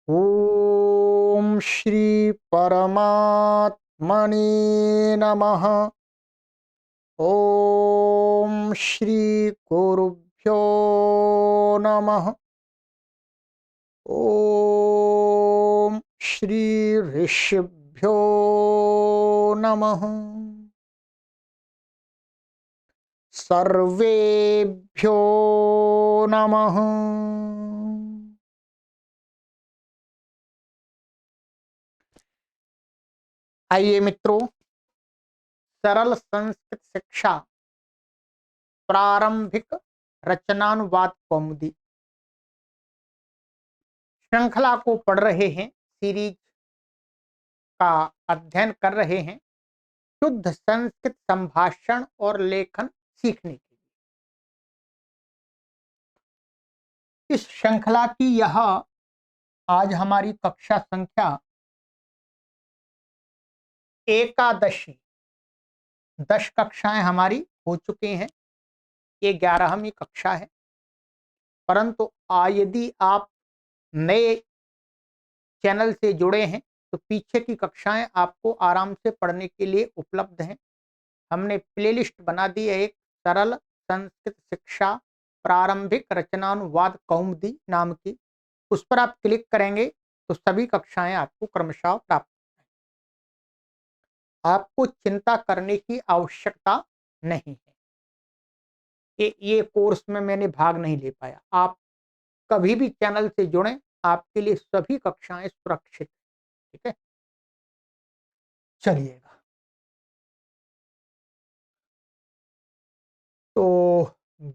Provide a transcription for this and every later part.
ओम श्री परमात्मने नमः। ओम श्री गुरुभ्यो नमः। ओम श्री ऋषिभ्यो नमः। सर्वेभ्यो नमः। आइए मित्रों, सरल संस्कृत शिक्षा प्रारंभिक रचनानुवाद कौमुदी श्रृंखला को पढ़ रहे हैं, सीरीज का अध्ययन कर रहे हैं शुद्ध संस्कृत संभाषण और लेखन सीखने के लिए। इस श्रृंखला की यह आज हमारी कक्षा संख्या एकादशी। 10 कक्षाएं हमारी हो चुकी हैं, ये 11वीं कक्षा है। परंतु यदि आप नए चैनल से जुड़े हैं तो पीछे की कक्षाएं आपको आराम से पढ़ने के लिए उपलब्ध हैं। हमने प्लेलिस्ट बना दी है, एक सरल संस्कृत शिक्षा प्रारंभिक रचनानुवाद कौमुदी नाम की। उस पर आप क्लिक करेंगे तो सभी कक्षाएं आपको क्रमशः प्राप्त। आपको चिंता करने की आवश्यकता नहीं है कि ये कोर्स में मैंने भाग नहीं ले पाया। आप कभी भी चैनल से जुड़ें, आपके लिए सभी कक्षाएं सुरक्षित। ठीक है, चलिएगा। तो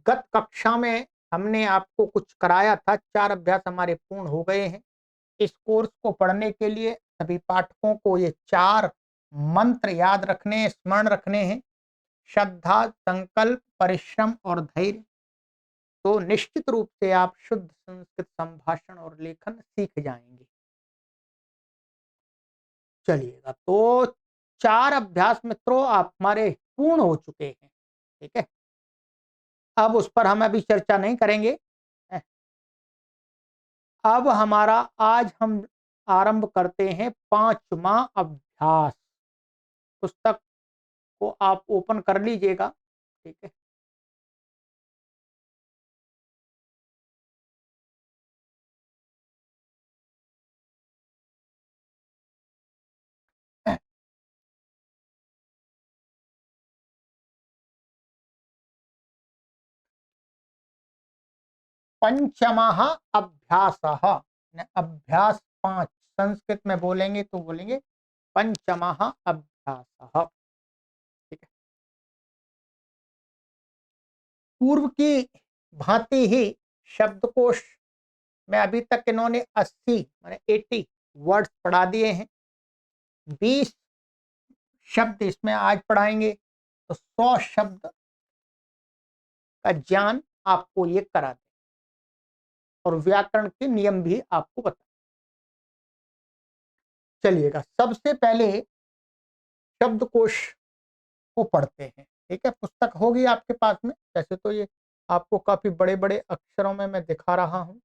गत कक्षा में हमने आपको कुछ कराया था, 4 अभ्यास हमारे पूर्ण हो गए हैं। इस कोर्स को पढ़ने के लिए सभी पाठकों को ये 4 मंत्र याद रखने, स्मरण रखने हैं। श्रद्धा, संकल्प, परिश्रम और धैर्य। तो निश्चित रूप से आप शुद्ध संस्कृत संभाषण और लेखन सीख जाएंगे। चलिएगा, तो 4 अभ्यास मित्रों आप हमारे पूर्ण हो चुके हैं। ठीक है, अब उस पर हम अभी चर्चा नहीं करेंगे। अब हमारा आज हम आरंभ करते हैं 5वां अभ्यास। पुस्तक को आप ओपन कर लीजिएगा। ठीक है, पंचमः अभ्यासः। अभ्यास 5 संस्कृत में बोलेंगे तो बोलेंगे पंचमः अभ्यासः। ठीक है, पूर्व की भांति ही शब्दकोश में अभी तक इन्होंने 80 माने 80 वर्ड्स पढ़ा दिए हैं। 20 शब्द इसमें आज पढ़ाएंगे, तो 100 शब्द का ज्ञान आपको ये करा दे और व्याकरण के नियम भी आपको बता। चलिएगा, सबसे पहले शब्दकोश को पढ़ते हैं। ठीक है, पुस्तक होगी आपके पास में। वैसे तो ये आपको काफी बड़े बड़े अक्षरों में मैं दिखा रहा हूं।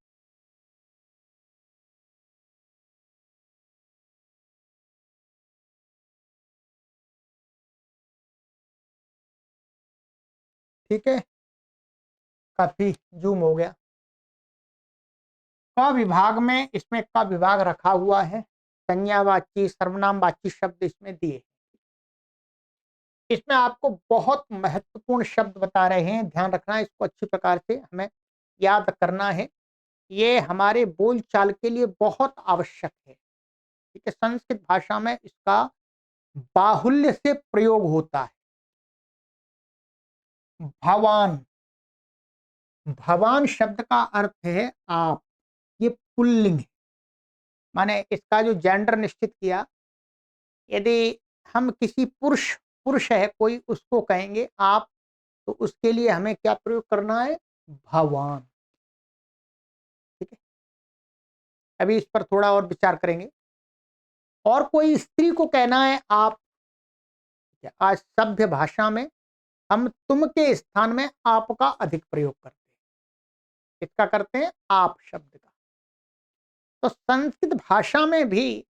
ठीक है, काफी जूम हो गया। क विभाग में इसमें क विभाग रखा हुआ है। संज्ञावाची सर्वनामवाची शब्द इसमें दिए। इसमें आपको बहुत महत्वपूर्ण शब्द बता रहे हैं, ध्यान रखना है, इसको अच्छी प्रकार से हमें याद करना है। ये हमारे बोलचाल के लिए बहुत आवश्यक है। ठीक है, संस्कृत भाषा में इसका बाहुल्य से प्रयोग होता है। भवान, भवान शब्द का अर्थ है आप। ये पुल्लिंग है, माने इसका जो जेंडर निश्चित किया। यदि हम किसी पुरुष पुरुष है कोई, उसको कहेंगे आप, तो उसके लिए हमें क्या प्रयोग करना है? भवान। ठीक है, अभी इस पर थोड़ा और विचार करेंगे। और कोई स्त्री को कहना है आप। आज सभ्य भाषा में हम तुम के स्थान में आप का अधिक प्रयोग करते हैं। इसका करते हैं आप शब्द का। तो संस्कृत भाषा में भी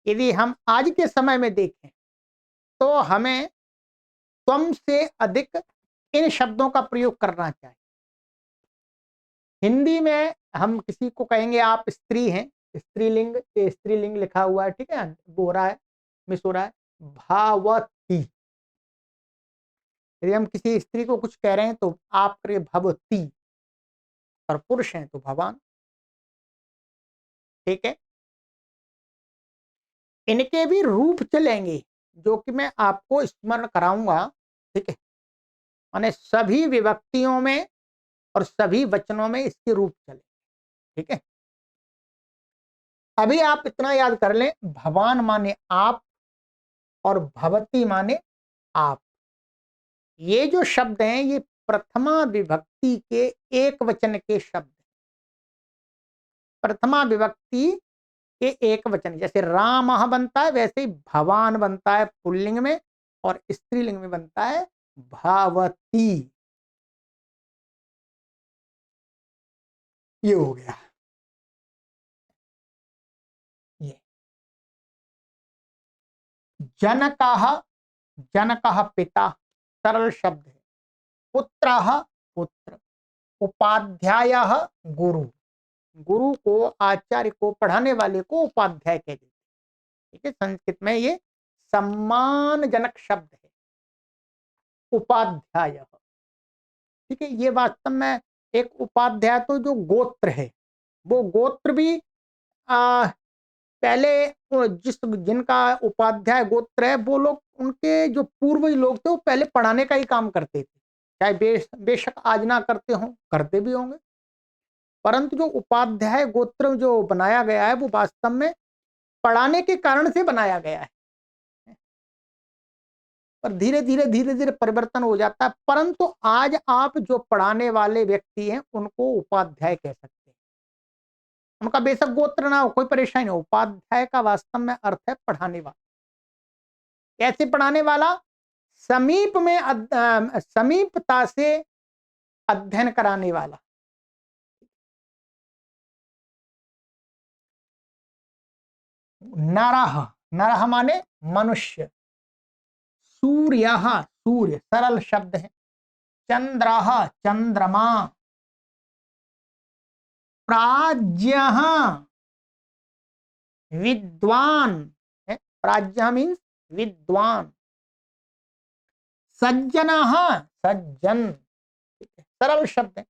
यदि हम आज के समय में देखें तो हमें त्वम से अधिक इन शब्दों का प्रयोग करना चाहिए। हिंदी में हम किसी को कहेंगे आप स्त्री हैं, स्त्रीलिंग, ये स्त्रीलिंग लिखा हुआ है, ठीक है, वो हो रहा है, मिस हो रहा है, भावती। यदि हम किसी स्त्री को कुछ कह रहे हैं तो आप करिए भवती, और पुरुष हैं तो भवान, ठीक है। इनके भी रूप चलेंगे जो कि मैं आपको स्मरण कराऊंगा, ठीक है। माने सभी विभक्तियों में और सभी वचनों में इसके रूप चले, ठीक है। अभी आप इतना याद कर लें, भवान माने आप और भवती माने आप। ये जो शब्द हैं ये प्रथमा विभक्ति के एक वचन के शब्द। प्रथमा विभक्ति के एक वचन, जैसे राम बनता है वैसे ही भवान बनता है पुल्लिंग में, और स्त्रीलिंग में बनता है भावती। ये हो गया। ये जनकः, जनकः पिता, सरल शब्द है। पुत्रः पुत्र, उपाध्यायः गुरु, गुरु को, आचार्य को, पढ़ाने वाले को उपाध्याय कहते हैं, ठीक है। संस्कृत में ये सम्मानजनक शब्द है उपाध्याय, ठीक है। ये वास्तव में एक उपाध्याय तो जो गोत्र है, वो गोत्र भी पहले जिस जिनका उपाध्याय गोत्र है वो लोग, उनके जो पूर्वज लोग थे वो पहले पढ़ाने का ही काम करते थे, चाहे बेशक आज ना करते हों, करते भी होंगे, परंतु जो उपाध्याय गोत्र जो बनाया गया है वो वास्तव में पढ़ाने के कारण से बनाया गया है। पर धीरे धीरे परिवर्तन हो जाता है, परंतु आज आप जो पढ़ाने वाले व्यक्ति हैं उनको उपाध्याय कह सकते हैं। उनका बेशक गोत्र ना हो, कोई परेशानी नहीं, उपाध्याय का वास्तव में अर्थ है पढ़ाने वाला। कैसे पढ़ाने वाला? समीप में समीपता से अध्ययन कराने वाला। नरः, नरः माने मनुष्य। सूर्यः, सूर्य सरल शब्द है। चंद्रः, चंद्रमा। प्राज्ञः, विद्वान है, प्राज्ञः मीन्स विद्वान। सज्जनः, सज्जन, सरल शब्द है।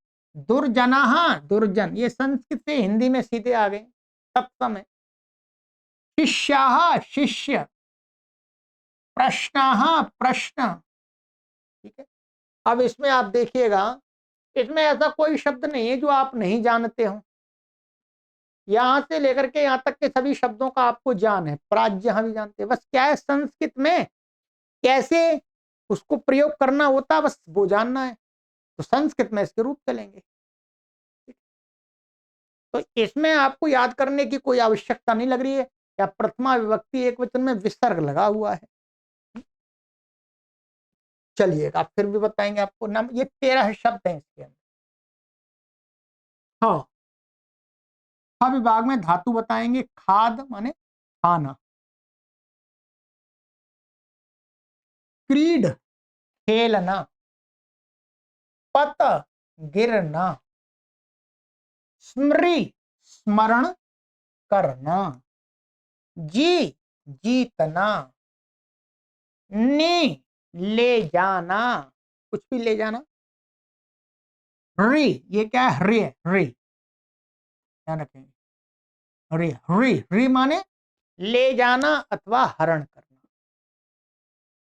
दुर्जनः, दुर्जन, ये संस्कृत से हिंदी में सीधे आ गए, तत्सम है। शिष्यः, शिष्य। प्रश्नः, प्रश्न, ठीक है। अब इसमें आप देखिएगा, इसमें ऐसा कोई शब्द नहीं है जो आप नहीं जानते हो, यहां से लेकर के यहां तक के सभी शब्दों का आपको ज्ञान है, प्राज्ञ भी जानते हैं, बस क्या है संस्कृत में कैसे उसको प्रयोग करना होता है, बस वो जानना है, तो संस्कृत में इसके रूप चलेंगे। तो इसमें आपको याद करने की कोई आवश्यकता नहीं लग रही है, या प्रथमा विभक्ति एक वचन में विसर्ग लगा हुआ है। चलिएगा फिर भी बताएंगे आपको नाम, ये 13 शब्द हैं इसके अंदर। हाँ, हाँ विभाग में धातु बताएंगे। खाद माने खाना, क्रीड खेलना, पत गिरना, स्मृति स्मरण करना, जी जीतना, ने ले जाना, कुछ भी ले जाना। री, ये क्या है? री, री ध्यान रखेंगे, री, री, री माने ले जाना अथवा हरण करना।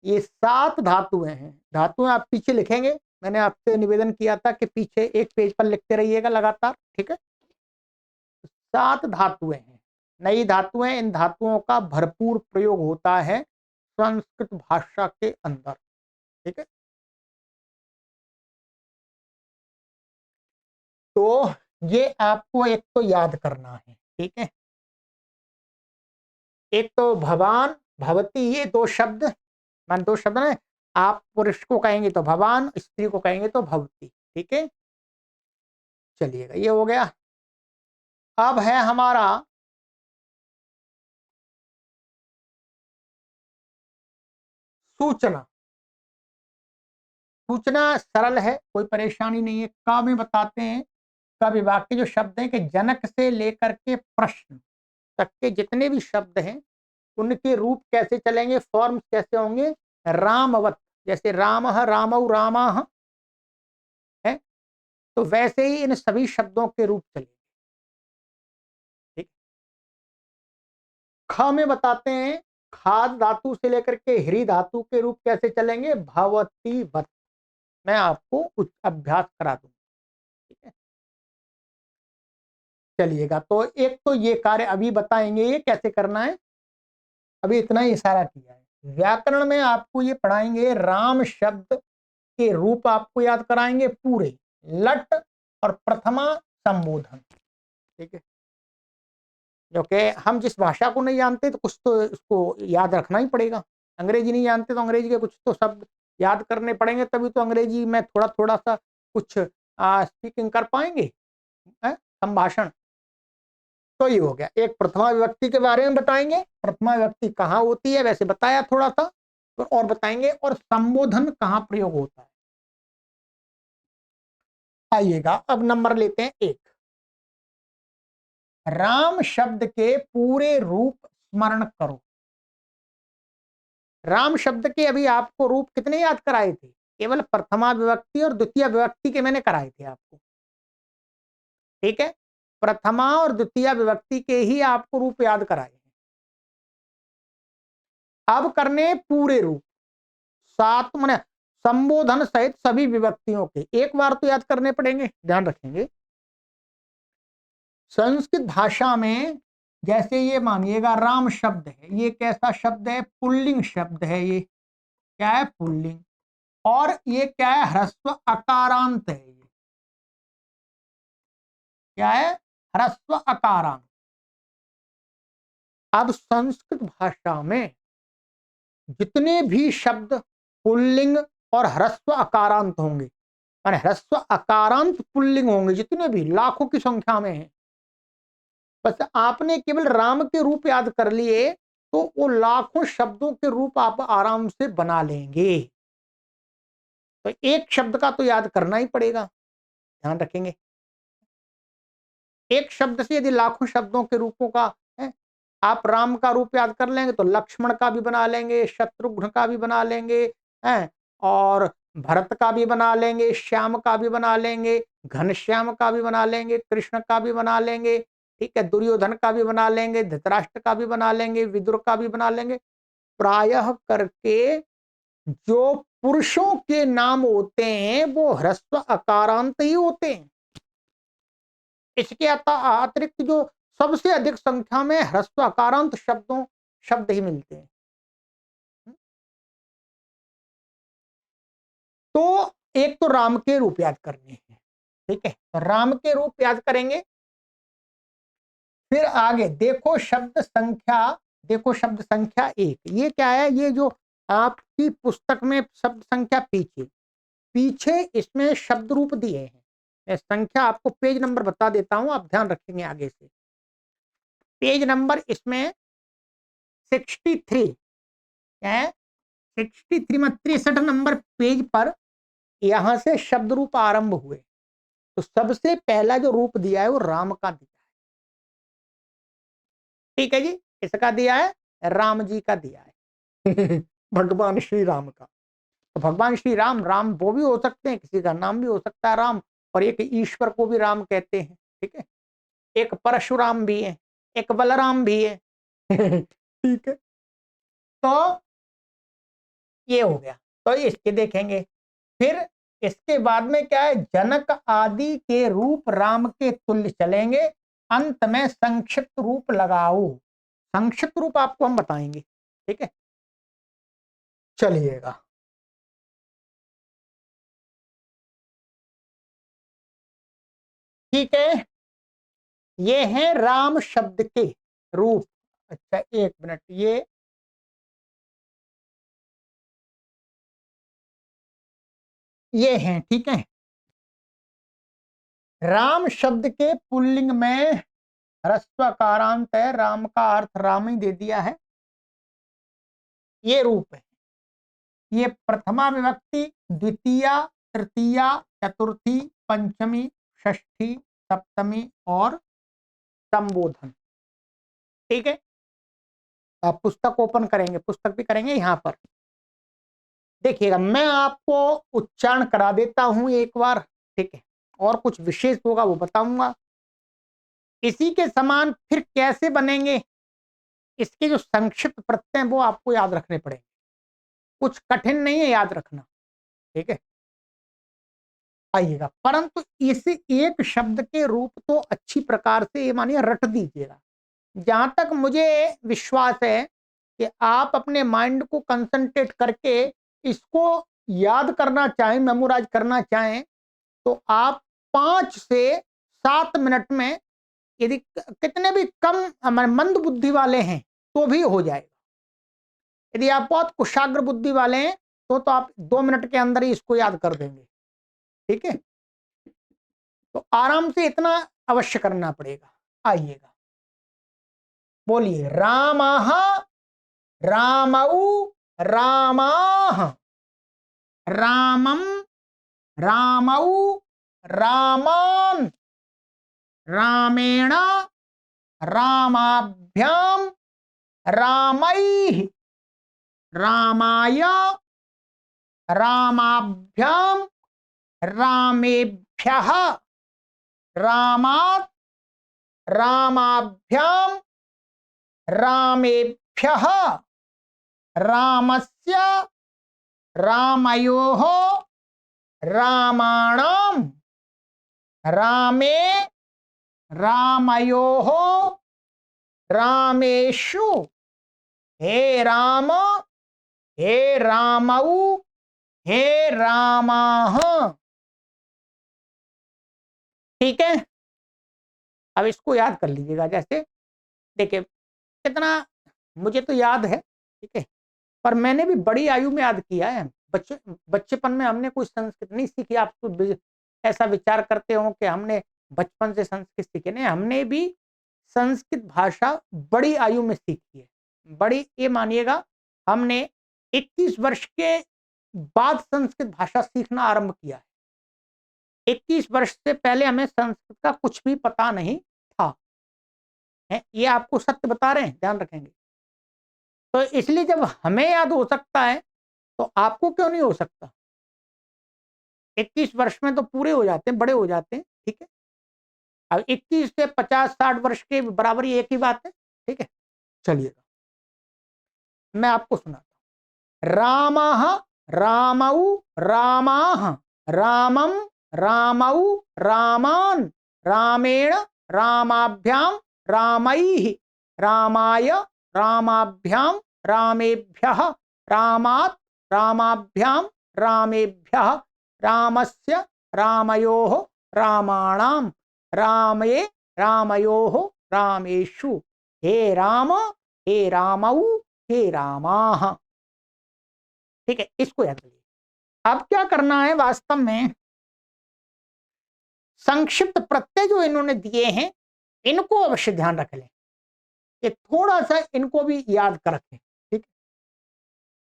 ये 7 धातुएं हैं। धातुएं आप पीछे लिखेंगे, मैंने आपसे निवेदन किया था कि पीछे एक पेज पर लिखते रहिएगा लगातार, ठीक है। 7 धातुएं हैं, नई धातुएं। इन धातुओं का भरपूर प्रयोग होता है संस्कृत भाषा के अंदर, ठीक है। तो ये आपको एक तो याद करना है, ठीक है। एक तो भवान, भवती, ये 2 शब्द, मान 2 शब्द ना, आप पुरुष को कहेंगे तो भवान, स्त्री को कहेंगे तो भवती, ठीक है। चलिएगा, ये हो गया। अब है हमारा सूचना। सूचना सरल है, कोई परेशानी नहीं है। क में बताते हैं, क विभाग के जो शब्द हैं कि जनक से लेकर के प्रश्न तक के जितने भी शब्द हैं उनके रूप कैसे चलेंगे, फॉर्म्स कैसे होंगे, रामवत, जैसे रामः रामौ रामाः है, तो वैसे ही इन सभी शब्दों के रूप चलेंगे। ठीक। ख में बताते हैं खाद धातु से लेकर के ह्री धातु के रूप कैसे चलेंगे, भवती वत। मैं आपको कुछ अभ्यास करा दूंगा। ठीक है, चलिएगा। तो एक तो ये कार्य अभी बताएंगे ये कैसे करना है, अभी इतना ही इशारा किया है। व्याकरण में आपको ये पढ़ाएंगे, राम शब्द के रूप आपको याद कराएंगे पूरे, लट और प्रथमा संबोधन। ठीक है, क्योंकि हम जिस भाषा को नहीं जानते तो कुछ तो उसको याद रखना ही पड़ेगा। अंग्रेजी नहीं जानते तो अंग्रेजी के कुछ तो शब्द याद करने पड़ेंगे, तभी तो अंग्रेजी में थोड़ा थोड़ा सा कुछ स्पीकिंग कर पाएंगे, संभाषण। तो ये हो गया, एक प्रथमा विभक्ति के बारे में बताएंगे, प्रथमा विभक्ति कहाँ होती है वैसे बताया थोड़ा सा, तो और बताएंगे, और संबोधन कहाँ प्रयोग होता है। आइएगा, अब नंबर लेते हैं एक। राम शब्द के पूरे रूप स्मरण करो। राम शब्द के अभी आपको रूप कितने याद कराए थे, केवल प्रथमा विभक्ति और द्वितीय विभक्ति के मैंने कराए थे आपको। ठीक है, प्रथमा और द्वितीय विभक्ति के ही आपको रूप याद कराए हैं। अब करने पूरे रूप, सात मैंने संबोधन सहित सभी विभक्तियों के एक बार तो याद करने पड़ेंगे, ध्यान रखेंगे। संस्कृत भाषा में जैसे ये मानिएगा राम शब्द है, ये कैसा शब्द है, पुल्लिंग शब्द है। ये क्या है, पुल्लिंग। और ये क्या है, ह्रस्व अकारांत है। ये क्या है, ह्रस्व अकारांत। अब संस्कृत भाषा में जितने भी शब्द पुल्लिंग और ह्रस्व अकारांत होंगे, माने ह्रस्व अकारांत पुल्लिंग होंगे, जितने भी लाखों की संख्या में है, बस आपने केवल राम के रूप याद कर लिए तो वो लाखों शब्दों के रूप आप आराम से बना लेंगे। तो एक शब्द का तो याद करना ही पड़ेगा, ध्यान रखेंगे। एक शब्द से यदि लाखों शब्दों के रूपों का है, आप राम का रूप याद कर लेंगे तो लक्ष्मण का भी बना लेंगे, शत्रुघ्न का भी बना लेंगे, हैं, और भरत का भी बना लेंगे, श्याम का भी बना लेंगे, घनश्याम का भी बना लेंगे, कृष्ण का भी बना लेंगे। ठीक है, दुर्योधन का भी बना लेंगे, धृतराष्ट्र का भी बना लेंगे, विदुर का भी बना लेंगे। प्रायः करके जो पुरुषों के नाम होते हैं वो ह्रस्व अकारांत ही होते हैं। इसके अतिरिक्त जो सबसे अधिक संख्या में ह्रस्व अकारांत शब्द ही मिलते हैं। तो एक तो राम के रूप याद करने हैं। ठीक है, तो राम के रूप याद करेंगे। फिर आगे देखो शब्द संख्या, देखो शब्द संख्या एक, ये क्या है, ये जो आपकी पुस्तक में शब्द संख्या पीछे पीछे इसमें शब्द रूप दिए हैं। मैं संख्या आपको पेज नंबर बता देता हूं, आप ध्यान रखेंगे आगे से। पेज नंबर इसमें 63 है, 63 में 63 नंबर पेज पर यहां से शब्द रूप आरंभ हुए। तो सबसे पहला जो रूप दिया है वो राम का दिया है। ठीक है जी, किसका दिया है, राम जी का दिया है। भगवान श्री राम का। तो भगवान श्री राम, राम वो भी हो सकते हैं, किसी का नाम भी हो सकता है राम, और एक ईश्वर को भी राम कहते हैं। ठीक है, एक परशुराम भी है, एक बलराम भी है। ठीक है, तो ये हो गया। तो इसके देखेंगे। फिर इसके बाद में क्या है, जनक आदि के रूप राम के तुल्य चलेंगे, अंत में संक्षिप्त रूप लगाओ। संक्षिप्त रूप आपको हम बताएंगे। ठीक है, चलिएगा। ठीक है, ये है राम शब्द के रूप। अच्छा एक मिनट, ये हैं। ठीक है, राम शब्द के पुल्लिंग में ह्रस्वकारांत है, राम का अर्थ राम ही दे दिया है, ये रूप है। ये प्रथमा विभक्ति, द्वितीया, तृतीया, चतुर्थी, पंचमी, षष्ठी, सप्तमी और संबोधन। ठीक है, आप पुस्तक ओपन करेंगे, पुस्तक भी करेंगे, यहां पर देखिएगा, मैं आपको उच्चारण करा देता हूं एक बार। ठीक है, और कुछ विशेष होगा वो बताऊंगा। इसी के समान फिर कैसे बनेंगे, इसके जो संक्षिप्त प्रत्यय हैं वो आपको याद रखने पड़ेंगे। कुछ कठिन नहीं है याद रखना। ठीक है, आइएगा, परंतु इस एक शब्द के रूप तो अच्छी प्रकार से ये मानिए रट दीजिएगा। जहां तक मुझे विश्वास है कि आप अपने माइंड को कंसंट्रेट करके इसको याद करना चाहें, मेमोराइज करना चाहें, तो आप 5 से 7 मिनट में, यदि कितने भी कम मंद बुद्धि वाले हैं तो भी हो जाएगा। यदि आप बहुत कुशाग्र बुद्धि वाले हैं तो आप 2 मिनट के अंदर ही इसको याद कर देंगे। ठीक है, तो आराम से इतना अवश्य करना पड़ेगा। आइएगा, बोलिए, रामः, रामौ, रामाः, रामं, रामौ, रामान्, रामेण, रामाभ्यां, रामैः, रामाय, रामाभ्यां, रामेभ्यः, रामात्, रामाभ्यां, रामेभ्यः, रामस्य, रामयोः, रामाणां, रामे, रामयोः, रामेषु, हे राम, हे रामौ, हे रामाः। ठीक है, अब इसको याद कर लीजिएगा। जैसे देखिए, कितना मुझे तो याद है। ठीक है, पर मैंने भी बड़ी आयु में याद किया है। बच्चेपन में हमने कोई संस्कृत नहीं सीखी। आप तो ऐसा विचार करते हो कि हमने बचपन से संस्कृत सीखे, नहीं, हमने भी संस्कृत भाषा बड़ी आयु में सीखी है। बड़ी, ये मानिएगा, हमने 21 वर्ष के बाद संस्कृत भाषा सीखना आरंभ किया है। 21 वर्ष से पहले हमें संस्कृत का कुछ भी पता नहीं था। ये आपको सत्य बता रहे हैं, ध्यान रखेंगे। तो इसलिए जब हमें याद हो सकता है तो आपको क्यों नहीं हो सकता। 21 वर्ष में तो पूरे हो जाते हैं, बड़े हो जाते हैं। ठीक है, अब 21 से 50-60 वर्ष के बराबर ही एक ही बात है। ठीक है, चलिए मैं आपको सुनाता हूं। रामः, रामौ, रामाः, रामं, रामौ, रामान्, रामेण, रामाभ्यां, रामैः, रामाय, रामाभ्यां, रामेभ्यः, रामात्, रामाभ्यां, रामेभ्यः, रामस्य, रामयोः, रामाणां, रामे, रामयोः, रामेषु, हे राम, हे रामौ, हे रामाः। ठीक है, इसको याद करिए। अब क्या करना है, वास्तव में संक्षिप्त प्रत्यय जो इन्होंने दिए हैं इनको अवश्य ध्यान रख लें, कि थोड़ा सा इनको भी याद कर रखें। ठीक है,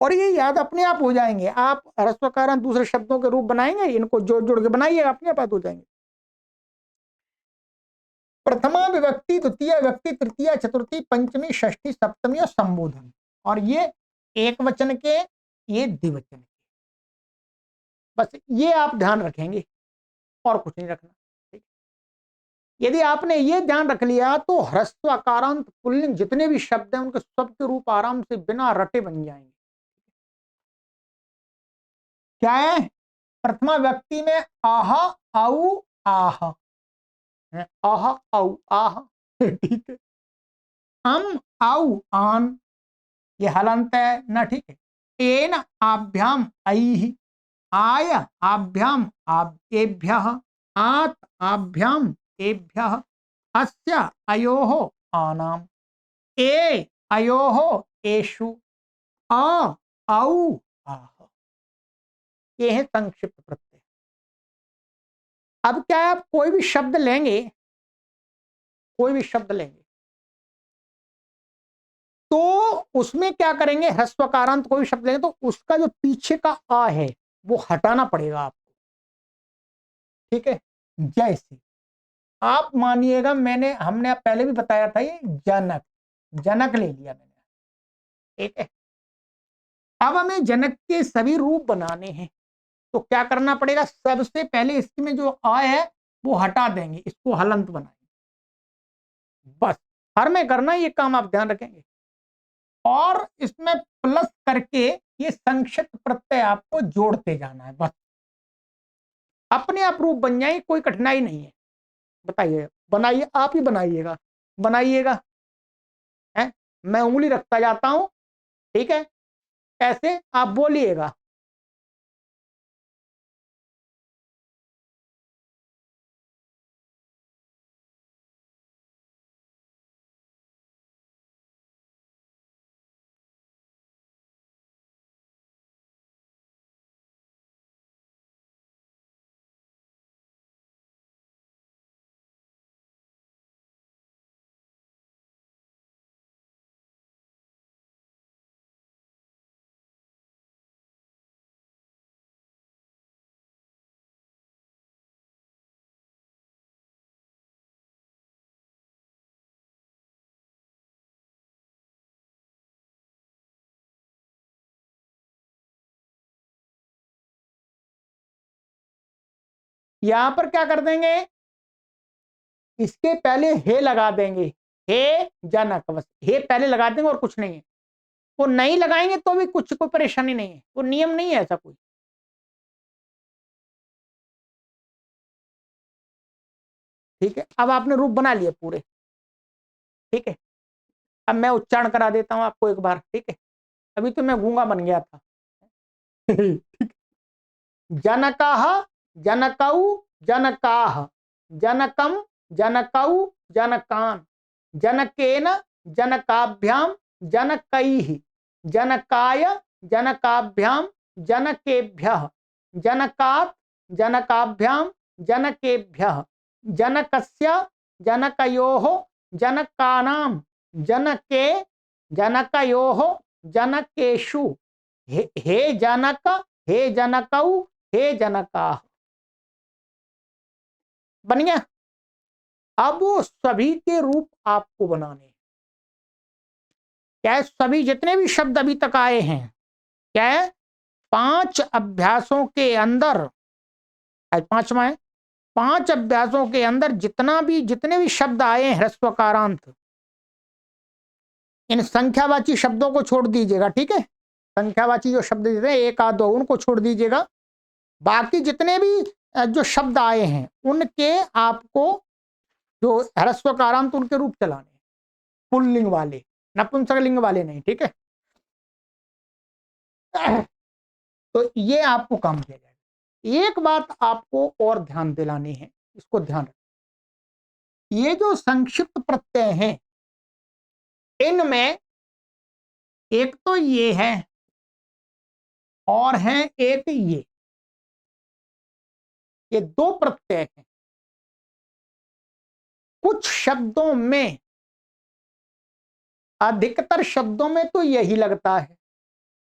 और ये याद अपने आप हो जाएंगे। आप ह्रस्वकारांत दूसरे शब्दों के रूप बनाएंगे, इनको जोड़ जोड़ के बनाइएगा, अपने आप याद हो जाएंगे। प्रथमा विभक्ति, द्वितीय विभक्ति, तृतीय, चतुर्थी, पंचमी, षष्ठी, सप्तमी और संबोधन। और ये एक वचन के, ये द्विवचन के। बस ये आप ध्यान रखेंगे और कुछ नहीं रखना। ठीक, यदि आपने ये ध्यान रख लिया तो ह्रस्व आकारांत पुल्लिंग जितने भी शब्द हैं उनके सबके रूप आराम से बिना रटे बन जाएंगे। क्या है, प्रथमा व्यक्ति में आह, औ, आह, आह, औ, आह। ठीक है, औ, आन, ये हलंत है ना। ठीक है, एन आभ्याम ऐहि, आय आभ्याम आभ्येभ्यः, आत आभ्याम एभ्यः, अस्य अयोः आनाम, ए अयोः एषु, आ औ आह। ये है संक्षिप्त प्रत्यय। अब क्या है, आप कोई भी शब्द लेंगे कोई भी शब्द लेंगे तो उसमें क्या करेंगे, ह्रस्वकारांत कोई भी शब्द लेंगे तो उसका जो पीछे का आ है वो हटाना पड़ेगा आपको, ठीक है। जैसे आप मानिएगा, हमने पहले भी बताया था, ये जनक, जनक ले लिया मैंने, ठीक है। अब हमें जनक के सभी रूप बनाने हैं तो क्या करना पड़ेगा, सबसे पहले इसमें जो आ है वो हटा देंगे, इसको हलंत बनाएंगे, बस। हर में करना ये काम आप ध्यान रखेंगे, और इसमें प्लस करके ये संक्षिप्त प्रत्यय आपको जोड़ते जाना है, बस। अपने आप रूप बन जाए, कोई कठिनाई नहीं है। बताइए, बनाइए, आप ही बनाइएगा, बनाइएगा है। मैं उंगली रखता जाता हूं, ठीक है, कैसे आप बोलिएगा। यहां पर क्या कर देंगे, इसके पहले हे लगा देंगे, हे जनक, बस हे पहले लगा देंगे और कुछ नहीं है। वो नहीं लगाएंगे तो भी कुछ कोई परेशानी नहीं है, वो नियम नहीं है ऐसा कोई। ठीक है, अब आपने रूप बना लिए पूरे, ठीक है। अब मैं उच्चारण करा देता हूं आपको एक बार, ठीक है। अभी तो मैं गूंगा बन गया था। जनकाः, जनकौ, जनकाः, जनकम, जनकौ, जनकान, जनकेन, जनकाभ्यां, जनकैः, जनकाय, जनकाभ्यां, जनकेभ्यः, जनकात्, जनकाभ्यां, जनकेभ्यः, जनकस्य, जनकयोः, जनकानां, जनके, जनकयोः, जनकेषु, हे जनक, हे जनकौ, हे जनका, बन गया। अब वो सभी के रूप आपको बनाने हैं। क्या है, सभी जितने भी शब्द अभी तक आए हैं, क्या है, 5 अभ्यासों के अंदर, आज 5वां है, 5 अभ्यासों के अंदर जितने भी शब्द आए हैं ह्रस्वकारांत, इन संख्यावाची शब्दों को छोड़ दीजिएगा, ठीक है। संख्यावाची जो शब्द देते हैं, एक आध दो, उनको छोड़ दीजिएगा। बाकी जितने भी जो शब्द आए हैं उनके आपको जो ह्रस्वकारांत उनके रूप चलाने, पुल्लिंग वाले, नपुंसक लिंग वाले नहीं, ठीक है। तो ये आपको काम किया जाएगा। एक बात आपको और ध्यान दिलानी है, इसको ध्यान रखें, ये जो संक्षिप्त प्रत्यय हैं इनमें एक तो ये है और है एक ये 2 प्रत्यय हैं। कुछ शब्दों में, अधिकतर शब्दों में तो यही लगता है,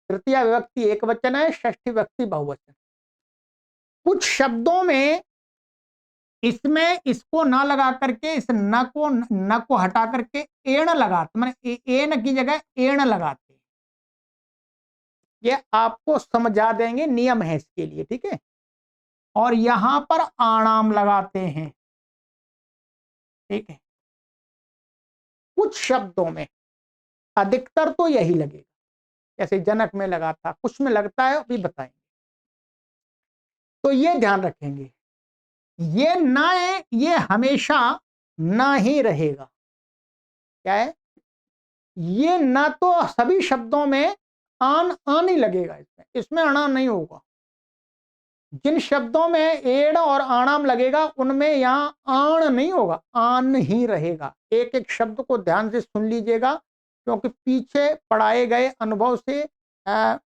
तृतीया विभक्ति एक वचन है, षष्ठी विभक्ति बहुवचन। कुछ शब्दों में इसमें इसको ना लगा करके, इस न को हटा करके एण लगाते, माने एन की जगह एण लगाते। ये आपको समझा देंगे, नियम है इसके लिए, ठीक है। और यहां पर आणाम लगाते हैं, ठीक है। कुछ शब्दों में, अधिकतर तो यही लगेगा, जैसे जनक में लगा था, कुछ में लगता है, अभी बताएंगे। तो ये ध्यान रखेंगे, ये ना है, ये हमेशा ना ही रहेगा। क्या है, ये ना तो सभी शब्दों में आन ही लगेगा, इसमें अणा नहीं होगा। जिन शब्दों में एड़ और आणाम लगेगा उनमें यहां आण नहीं होगा, आन ही रहेगा। एक एक शब्द को ध्यान से सुन लीजिएगा, क्योंकि पीछे पढ़ाए गए अनुभव से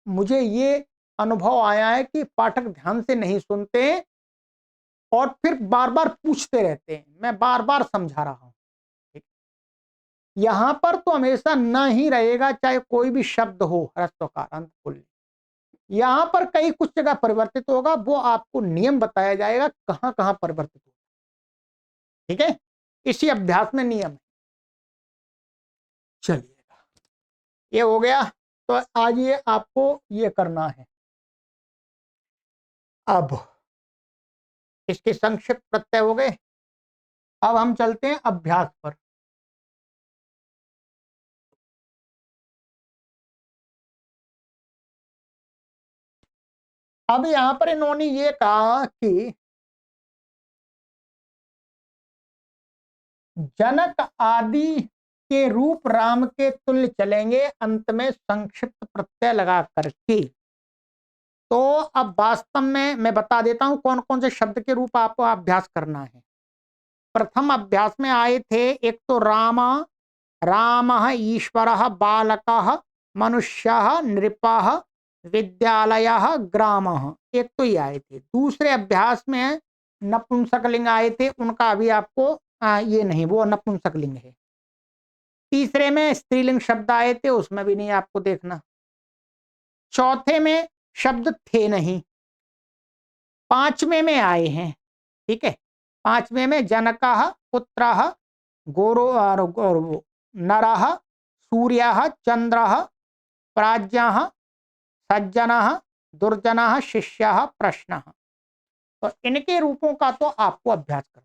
मुझे ये अनुभव आया है कि पाठक ध्यान से नहीं सुनते और फिर बार बार पूछते रहते हैं। मैं बार बार समझा रहा हूं, यहां पर तो हमेशा न ही रहेगा, चाहे कोई भी शब्द हो ह्रस्वकार अंत पुल्य। यहां पर कई कुछ जगह परिवर्तित होगा, वो आपको नियम बताया जाएगा कहां कहां परिवर्तित होगा। ठीक है, इसी अभ्यास में नियम है। चलिएगा, ये हो गया। तो आज ये आपको ये करना है। अब इसके संक्षिप्त प्रत्यय हो गए। अब हम चलते हैं अभ्यास पर। अब यहां पर इन्होंने ये कहा कि जनक आदि के रूप राम के तुल्य चलेंगे, अंत में संक्षिप्त प्रत्यय लगा करके। तो अब वास्तव में मैं बता देता हूं कौन कौन से शब्द के रूप आपको अभ्यास करना है। प्रथम अभ्यास में आए थे, एक तो राम, राम ईश्वर, बालक, मनुष्य, नृप, विद्यालय, ग्राम, एक तो ये आए थे। दूसरे अभ्यास में नपुंसकलिंग आए थे, उनका अभी आपको ये नहीं, वो नपुंसकलिंग है। तीसरे में स्त्रीलिंग शब्द आए थे, उसमें भी नहीं आपको देखना। चौथे में शब्द थे नहीं। पांचवें में आए हैं। ठीक है, पांचवें में जनक, पुत्र, गोरो, नर, सूर्य, चंद्र, प्राज्ञ, सज्जन, दुर्जन, शिष्य, प्रश्न। तो इनके रूपों का तो आपको अभ्यास करना।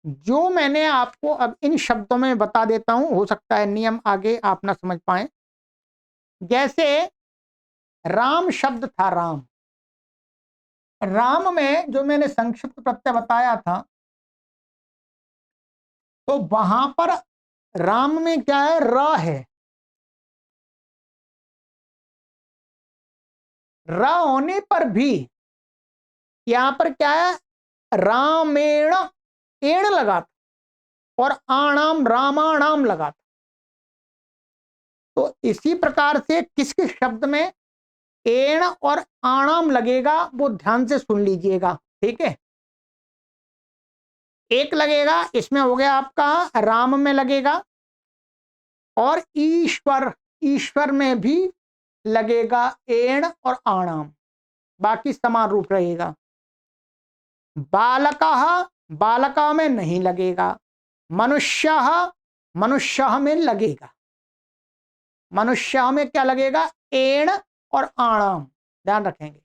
जो मैंने आपको अब इन शब्दों में बता देता हूं, हो सकता है नियम आगे आप ना समझ पाए। जैसे राम शब्द था, राम, राम में जो मैंने संक्षिप्त प्रत्यय बताया था, तो वहां पर राम में क्या है, र है। र होने पर भी यहां पर क्या है, रामेण, एण लगा था, और आणाम, रामाणाम लगा था। तो इसी प्रकार से किस किस शब्द में एण और आणाम लगेगा, वो ध्यान से सुन लीजिएगा। ठीक है, एक लगेगा, इसमें हो गया आपका राम में लगेगा, और ईश्वर, ईश्वर में भी लगेगा एण और आणाम, बाकी समान रूप रहेगा। बालक, बालका में नहीं लगेगा। मनुष्य, मनुष्य में लगेगा। मनुष्य में क्या लगेगा, एण और आणाम, ध्यान रखेंगे।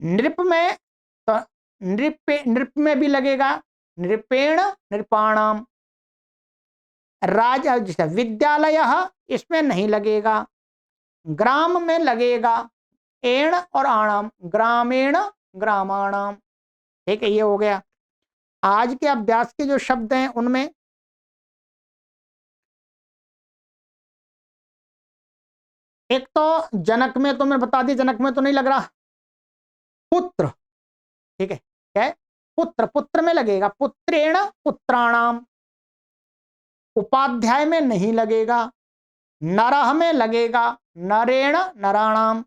नृप में तो नृप, नृप में भी लगेगा, नृपेण, नृपाणाम। राज, जैसे विद्यालय, इसमें नहीं लगेगा। ग्राम में लगेगा एण और आणाम, ग्रामेण, ग्रामाणाम। ठीक है, ये हो गया। आज के अभ्यास के जो शब्द हैं उनमें एक तो जनक में तो मैं बता दी, जनक में तो नहीं लग रहा। पुत्र, ठीक है, क्या है, पुत्र, पुत्र में लगेगा, पुत्रेण, पुत्राणाम। उपाध्याय में नहीं लगेगा। नरह में लगेगा, नरेण, नराणाम।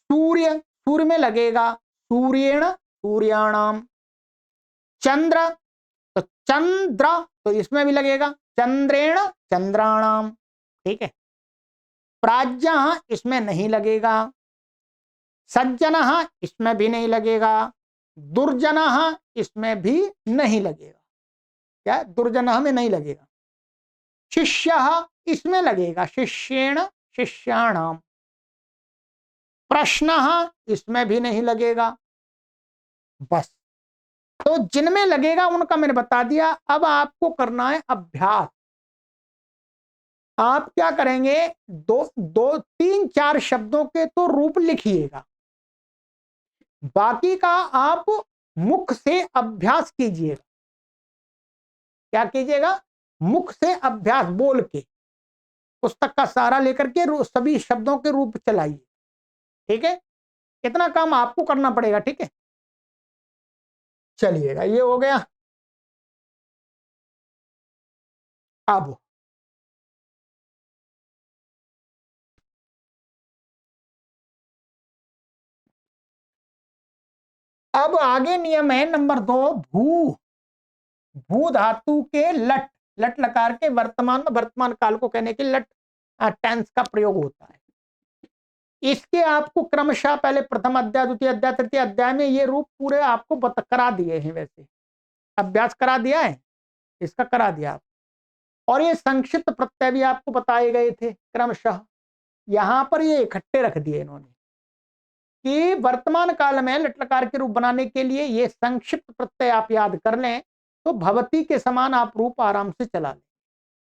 सूर्य, सूर्य में लगेगा, सूर्येण, सूर्याणाम। चंद्र, तो चंद्र, तो इसमें भी लगेगा, चंद्रेण, चंद्राणाम। ठीक है, प्राज्ञ, इसमें नहीं लगेगा। सज्जन, इसमें भी नहीं लगेगा। दुर्जन, इसमें भी नहीं लगेगा। क्या, दुर्जन में नहीं लगेगा। शिष्य, इसमें लगेगा, शिष्येण, शिष्याणाम। प्रश्न, इसमें भी नहीं लगेगा। बस, तो जिनमें लगेगा उनका मैंने बता दिया। अब आपको करना है अभ्यास। आप क्या करेंगे, दो दो तीन चार शब्दों के तो रूप लिखिएगा, बाकी का आप मुख से अभ्यास कीजिएगा। क्या कीजिएगा, मुख से अभ्यास, बोल के पुस्तक का सहारा लेकर के सभी शब्दों के रूप चलाइए। ठीक है, इतना काम आपको करना पड़ेगा। ठीक है, चलिएगा, ये हो गया। अब अब आगे नियम है नंबर 2, भू, भू धातु के लट, लट लकार के वर्तमान में वर्तमान काल को कहने के लट टेंस का प्रयोग होता है। इसके आपको क्रमशः पहले प्रथम अध्याय, द्वितीय अध्याय, तृतीय अध्याय में ये रूप पूरे आपको करा दिए हैं, वैसे अभ्यास करा दिया है, इसका करा दिया आप। और ये संक्षिप्त प्रत्यय भी आपको बताए गए थे क्रमशः, यहां पर ये इकट्ठे रख दिए इन्होंने कि वर्तमान काल में लट्लकार के रूप बनाने के लिए ये संक्षिप्त प्रत्यय आप याद कर लें तो भवती के समान आप रूप आराम से चला लें।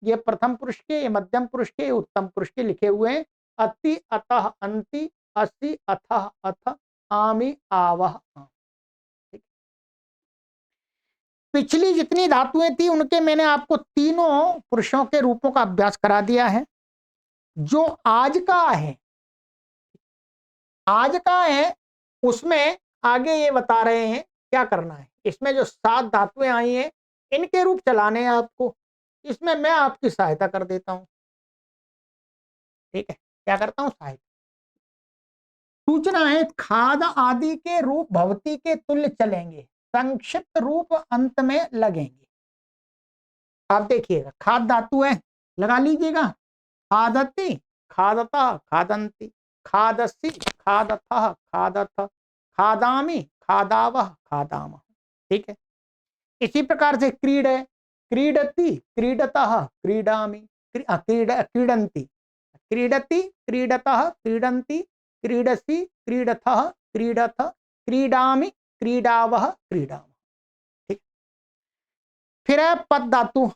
ये प्रथम पुरुष के, ये मध्यम पुरुष के, उत्तम पुरुष के लिखे हुए हैं। अति, अतः, अंति, असि, अथः, अथ, आमि, आवह। पिछली जितनी धातुएं थी उनके मैंने आपको तीनों पुरुषों के रूपों का अभ्यास करा दिया है। जो आज का है, आज का है उसमें आगे ये बता रहे हैं क्या करना है। इसमें जो 7 धातुएं आई हैं इनके रूप चलाने हैं आपको, इसमें मैं आपकी सहायता कर देता हूं। ठीक है, क्या करता हूं, सहायता। सूचना है खाद आदि के रूप भवती के तुल्य चलेंगे, संक्षिप्त रूप अंत में लगेंगे। आप देखिएगा, खाद धातु है, लगा लीजिएगा। खादति, खादता, खादंती, खादसी, खादथः, खादथ, खादामि, खादावह, खादाम। ठीक है, इसी प्रकार से क्रीड है, क्रीडति, क्रीडतः, क्रीडामि, क्रीडंती, क्रीडति, क्रीडतः, क्रीडंती, क्रीडसी, क्रीडथः, क्रीडथ, क्रीडामि, क्रीडावह, क्रीडाम। ठीक, फिर है पद धातु,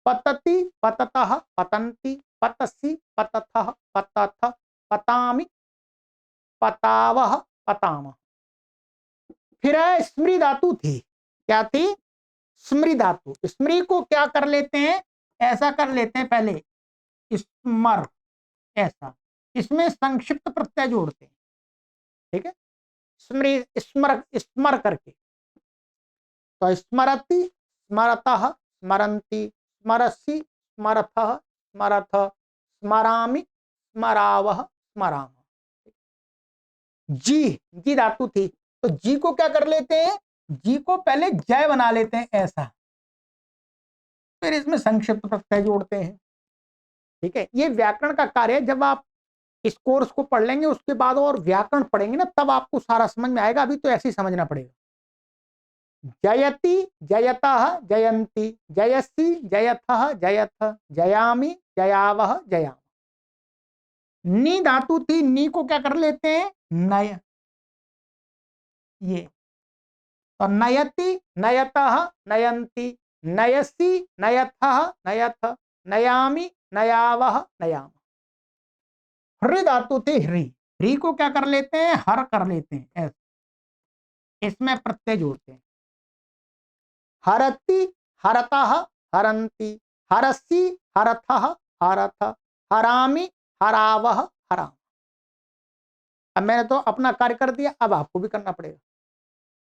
पतति, पततः, पतंती, पतसी, पतथः, पतथ, पतामि, पतावह, पताम। फिर है स्मृ धातु थी, क्या थी, स्मृ धातु। स्मृ को क्या कर लेते हैं, ऐसा कर लेते हैं पहले, स्मर, ऐसा, इसमें संक्षिप्त प्रत्यय जोड़ते हैं। ठीक है, स्मृ, स्मर, स्मर करके, तो स्मरति, स्मरतः, स्मरंती, स्मरसि, स्मरथः, स्मरथ, स्मरामि, स्मरावह, स्मराम। जी, जी धातु थी, तो जी को क्या कर लेते हैं, जी को पहले जय बना लेते हैं ऐसा, फिर इसमें संक्षिप्त प्रत्यय जोड़ते हैं। ठीक है, ये व्याकरण का कार्य है। जब आप इस कोर्स को पढ़ लेंगे उसके बाद और व्याकरण पढ़ेंगे ना, तब आपको सारा समझ में आएगा, अभी तो ऐसे ही समझना पड़ेगा। जयति, जयतः, जयंती, जयसी, जयथः, जयथ, जयामि, जयावह, जयाम। नी धातु थी, नी को क्या कर लेते हैं, नय, ये, तो नयति, नयतः, नयंती, नयसी, नयथः, नयथ, नयामि, नयावह, नयाम। हृ धातु थी, हृ, हृ को क्या कर लेते हैं, हर कर लेते हैं ऐसे, इसमें प्रत्यय जोड़ते हैं। हरति, हरतः, हरंती, हरसी, हरथः, हरथ, हरामि, हरावह, हराम। अब मैंने तो अपना कार्य कर दिया, अब आपको भी करना पड़ेगा।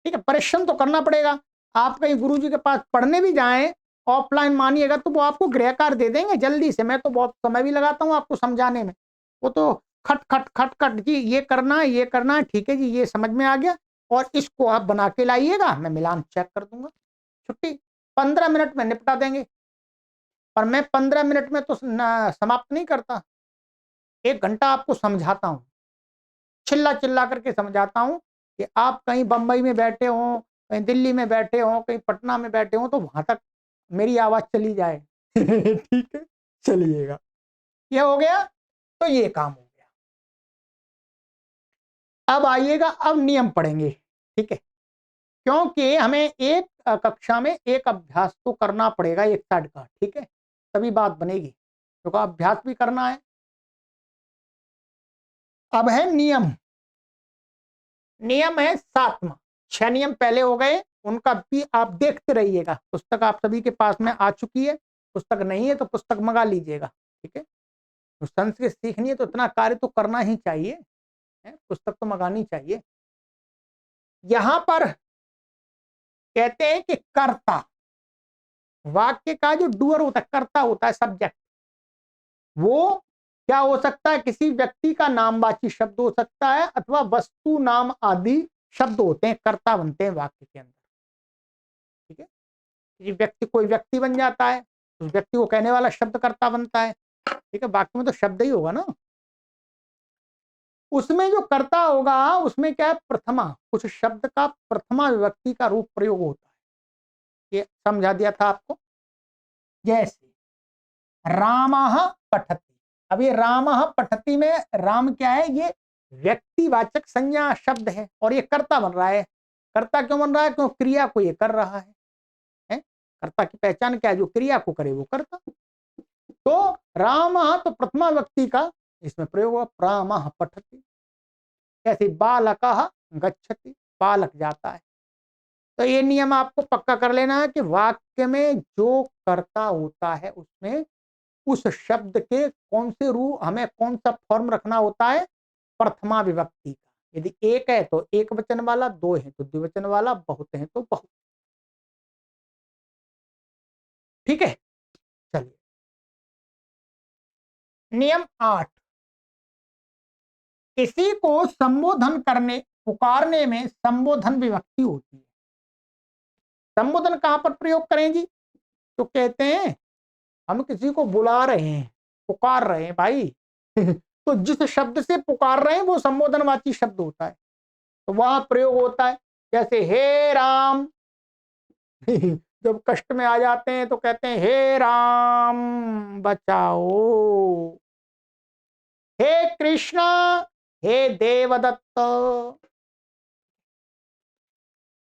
ठीक है, परिश्रम तो करना पड़ेगा। आप कहीं गुरुजी के पास पढ़ने भी जाएं ऑफलाइन, मानिएगा तो वो आपको गृह कार्य दे देंगे जल्दी से। मैं तो बहुत समय भी लगाता हूँ आपको समझाने में, वो तो खट खट खट खट जी, ये करना है, ये करना है, ठीक है जी, ये समझ में आ गया, और इसको आप बना के लाइएगा, मैं मिलान चेक कर दूंगा, छुट्टी। 15 मिनट में निपटा देंगे। पर मैं 15 मिनट में तो समाप्त नहीं करता, 1 घंटा आपको समझाता हूँ, चिल्ला चिल्ला करके समझाता हूँ कि आप कहीं बंबई में बैठे हो, कहीं दिल्ली में बैठे हो, कहीं पटना में बैठे हो, तो वहां तक मेरी आवाज चली जाए। ठीक है, चलिएगा, ये हो गया, तो ये काम हो गया। अब आइएगा, अब नियम पढ़ेंगे। ठीक है, क्योंकि हमें एक कक्षा में एक अभ्यास तो करना पड़ेगा एक साइड का, ठीक है, तभी बात बनेगी, क्योंकि अभ्यास भी करना है। अब है नियम, नियम है 7वां। 6 नियम पहले हो गए, उनका भी आप देखते रहिएगा। पुस्तक आप सभी के पास में आ चुकी है, पुस्तक नहीं है तो पुस्तक मंगा लीजिएगा। ठीक है, तो संस्कृत सीखनी है तो इतना कार्य तो करना ही चाहिए, पुस्तक तो मंगानी चाहिए। यहां पर कहते हैं कि कर्ता, वाक्य का जो डूअर होता है, कर्ता होता है, सब्जेक्ट, वो क्या हो सकता है, किसी व्यक्ति का नामवाची शब्द हो सकता है, अथवा वस्तु नाम आदि शब्द होते हैं, कर्ता बनते हैं वाक्य के अंदर। ठीक है, ये व्यक्ति, कोई व्यक्ति बन जाता है, उस व्यक्ति को कहने वाला शब्द कर्ता बनता है। ठीक है, बाकी में तो शब्द ही होगा ना। उसमें जो कर्ता होगा उसमें क्या है, प्रथमा, कुछ शब्द का प्रथमा विभक्ति का रूप प्रयोग होता है। ये समझा दिया था आपको। जैसे रामः पठति, अब ये रामः पठति में राम क्या है, ये व्यक्तिवाचक संज्ञा शब्द है और ये कर्ता बन रहा है। कर्ता क्यों बन रहा है, क्योंकि क्रिया को ये कर रहा है? कर्ता की पहचान क्या है, जो क्रिया को करे वो कर्ता। तो रामः तो प्रथमा व्यक्ति का इसमें प्रयोग हुआ, रामः पठति। जैसे बालकः गच्छति, बालक जाता है। तो ये नियम आपको पक्का कर लेना है कि वाक्य में जो कर्ता होता है उसमें उस शब्द के कौन से रूप, हमें कौन सा फॉर्म रखना होता है, प्रथमा विभक्ति का। यदि एक है तो एक वचन वाला, दो है तो द्विवचन वाला, बहुत है तो बहुत। ठीक है, चलिए नियम 8, किसी को संबोधन करने, पुकारने में संबोधन विभक्ति होती है। संबोधन कहां पर प्रयोग करें जी, तो कहते हैं हम किसी को बुला रहे हैं, पुकार रहे हैं भाई तो जिस शब्द से पुकार रहे हैं वो संबोधनवाची शब्द होता है, तो वहां प्रयोग होता है। जैसे हे राम जब कष्ट में आ जाते हैं तो कहते हैं हे राम बचाओ, हे कृष्णा, हे देवदत्त।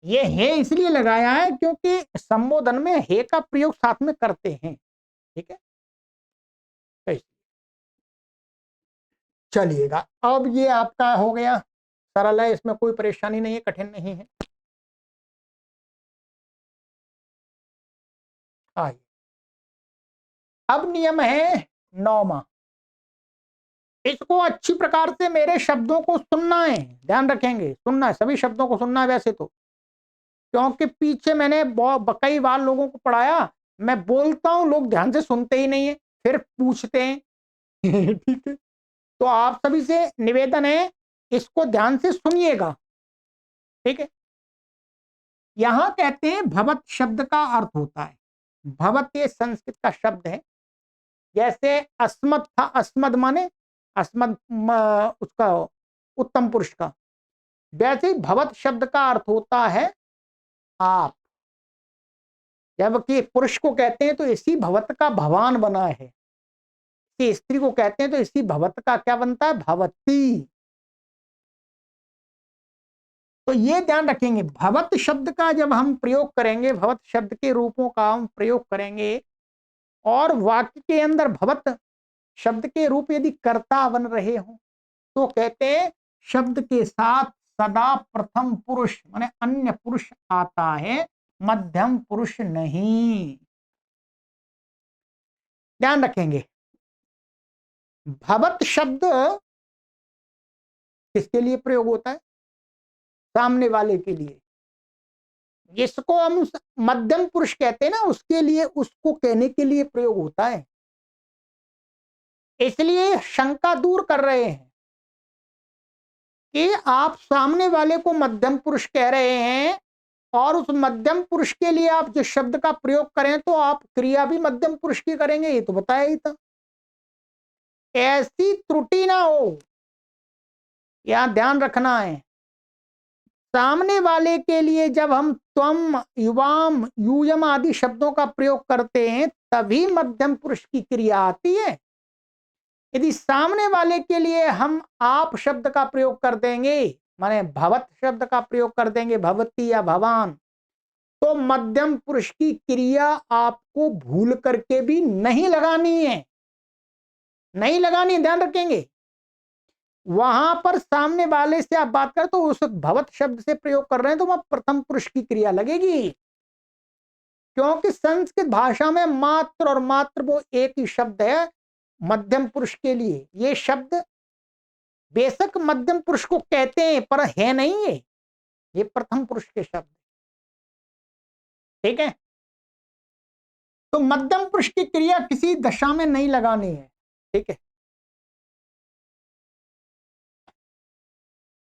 ये हे इसलिए लगाया है क्योंकि संबोधन में हे का प्रयोग साथ में करते हैं। ठीक है, तो चलिएगा, अब ये आपका हो गया सरल है, इसमें कोई परेशानी नहीं है, कठिन नहीं है। आइए, अब नियम है 9वां, इसको अच्छी प्रकार से मेरे शब्दों को सुनना है, ध्यान रखेंगे, सुनना है, सभी शब्दों को सुनना है वैसे तो, क्योंकि पीछे मैंने कई बार लोगों को पढ़ाया, मैं बोलता हूं लोग ध्यान से सुनते ही नहीं है, फिर पूछते हैं ठीक है, तो आप सभी से निवेदन है इसको ध्यान से सुनिएगा। ठीक है, यहां कहते हैं भवत शब्द का अर्थ होता है, भवत ये संस्कृत का शब्द है। जैसे अस्मद था, अस्मद माने अस्मद उसका उत्तम पुरुष का, वैसे ही भवत शब्द का अर्थ होता है आप। जबकि पुरुष को कहते हैं तो इसी भवत का भवान बना है, कि स्त्री को कहते हैं तो इसी भवत का क्या बनता है, भवती। तो ये ध्यान रखेंगे, भवत शब्द का जब हम प्रयोग करेंगे, भवत शब्द के रूपों का हम प्रयोग करेंगे और वाक्य के अंदर भवत शब्द के रूप यदि कर्ता बन रहे हो तो कहते हैं शब्द के साथ सदा प्रथम पुरुष माने अन्य पुरुष आता है, मध्यम पुरुष नहीं। ध्यान रखेंगे, भवत शब्द किसके लिए प्रयोग होता है, सामने वाले के लिए, जिसको हम मध्यम पुरुष कहते हैं ना उसके लिए, उसको कहने के लिए प्रयोग होता है। इसलिए शंका दूर कर रहे हैं कि आप सामने वाले को मध्यम पुरुष कह रहे हैं और उस मध्यम पुरुष के लिए आप जिस शब्द का प्रयोग करें तो आप क्रिया भी मध्यम पुरुष की करेंगे, ये तो बताया ही था। ऐसी त्रुटि ना हो, यहां ध्यान रखना है। सामने वाले के लिए जब हम त्वम, युवाम, यूयम आदि शब्दों का प्रयोग करते हैं तभी मध्यम पुरुष की क्रिया आती है। यदि सामने वाले के लिए हम आप शब्द का प्रयोग कर देंगे, माने भवत शब्द का प्रयोग कर देंगे, भवती या भवान, तो मध्यम पुरुष की क्रिया आपको भूल करके भी नहीं लगानी है, नहीं लगानी, ध्यान रखेंगे। वहां पर सामने वाले से आप बात करें तो उस भवत शब्द से प्रयोग कर रहे हैं तो वहां प्रथम पुरुष की क्रिया लगेगी, क्योंकि संस्कृत भाषा में मात्र और मात्र वो एक ही शब्द है मध्यम पुरुष के लिए। ये शब्द बेशक मध्यम पुरुष को कहते हैं पर है नहीं, ये प्रथम पुरुष के शब्द। ठीक है, तो मध्यम पुरुष की क्रिया किसी दशा में नहीं लगानी है। ठीक है,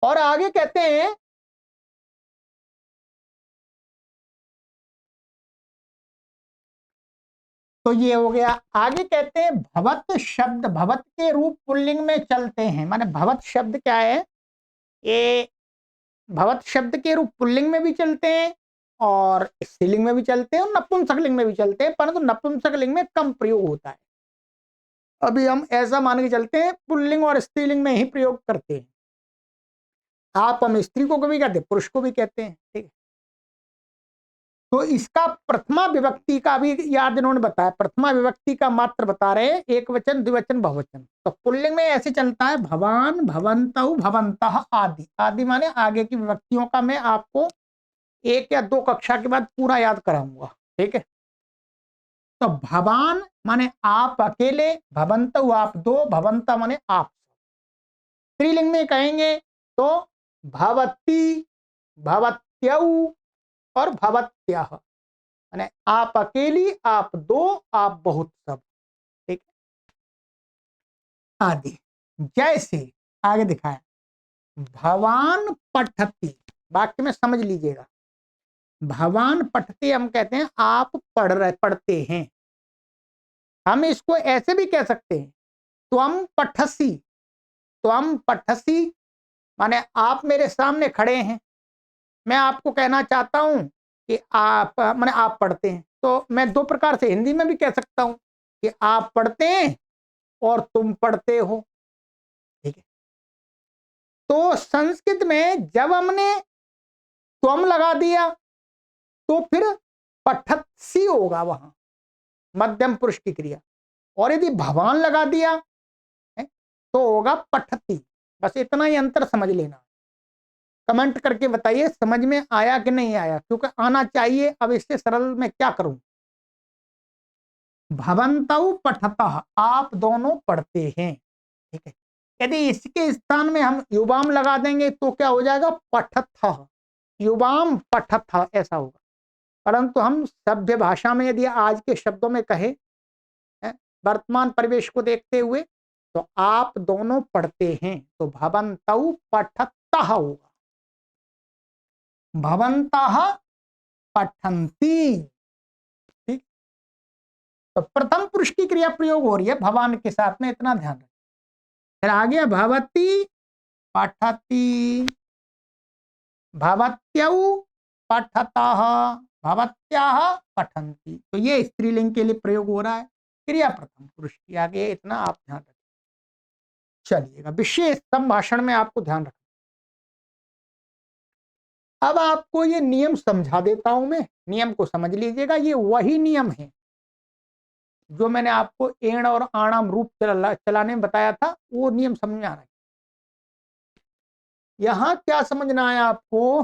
और आगे कहते हैं तो ये हो गया। आगे कहते हैं भवत शब्द भवत के रूप पुल्लिंग में चलते हैं। माने भवत शब्द क्या है, ये भवत शब्द के रूप पुल्लिंग में भी चलते हैं और स्त्रीलिंग में भी चलते हैं और नपुंसकलिंग में भी चलते हैं, परंतु नपुंसकलिंग में कम प्रयोग होता है। अभी हम ऐसा मान के चलते हैं पुल्लिंग और स्त्रीलिंग में ही प्रयोग करते हैं। आप हम स्त्री को भी कहते हैं, पुरुष को भी कहते हैं, ठीक है। तो इसका प्रथमा विभक्ति का भी याद इन्होंने बताया, प्रथमा विभक्ति का मात्र बता रहे हैं, एक वचन द्विवचन बहुवचन। तो पुल्लिंग में ऐसे चलता है भवान भवन्तौ भवन्तः आदि। आदि माने आगे की विभक्तियों का मैं आपको 1 या 2 कक्षा के बाद पूरा याद कराऊंगा, ठीक है। तो भवान माने आप अकेले, भवन्तौ आप दो, भवन्तः माने आप। स्त्रीलिंग में कहेंगे तो भवती, भवत्यौ और भवत्यः, माने आप अकेली, आप दो, आप बहुत सब, ठीक है आदि। जैसे आगे दिखाया भवान पठति, वाक्य में समझ लीजिएगा। भवान पठति हम कहते हैं आप पढ़ते हैं। हम इसको ऐसे भी कह सकते हैं त्वम पठसि, त्वम पठसि माने आप मेरे सामने खड़े हैं, मैं आपको कहना चाहता हूं कि आप माने आप पढ़ते हैं। तो मैं 2 प्रकार से हिंदी में भी कह सकता हूं कि आप पढ़ते हैं और तुम पढ़ते हो, ठीक है। तो संस्कृत में जब हमने त्वम लगा दिया तो फिर पठत्सी होगा वहां, मध्यम पुरुष की क्रिया। और यदि भवान लगा दिया है, तो होगा पठती। बस इतना ही अंतर समझ लेना। कमेंट करके बताइए समझ में आया कि नहीं आया, क्योंकि आना चाहिए। अब इससे सरल मैं क्या करूं। भवन्तौ पठतः आप दोनों पढ़ते हैं, ठीक है। यदि इसके स्थान में हम युवाम लगा देंगे तो क्या हो जाएगा, पठतः, युवाम पठतः ऐसा होगा। परंतु हम सभ्य भाषा में यदि आज के शब्दों में कहे, वर्तमान परिवेश को देखते हुए, तो आप दोनों पढ़ते हैं, तो भवन्तौ पठतः होगा। भवन्तः पठन्ति, ठीक। तो प्रथम पुरुष की क्रिया प्रयोग हो रही है भवान के साथ में, इतना ध्यान रखें। फिर आगे भवती पठति, भवत्यौ पठतः, भवत्याः पठन्ति। तो ये स्त्रीलिंग के लिए प्रयोग हो रहा है, क्रिया प्रथम पुरुष की। आगे इतना आप ध्यान रखें। चलिएगा, विशेष संभाषण में आपको ध्यान रखना। अब आपको ये नियम समझा देता हूं मैं, नियम को समझ लीजिएगा। ये वही नियम है जो मैंने आपको एण और आणाम रूप चलाने में बताया था, वो नियम समझ आ रहा है। यहां क्या समझना है आपको,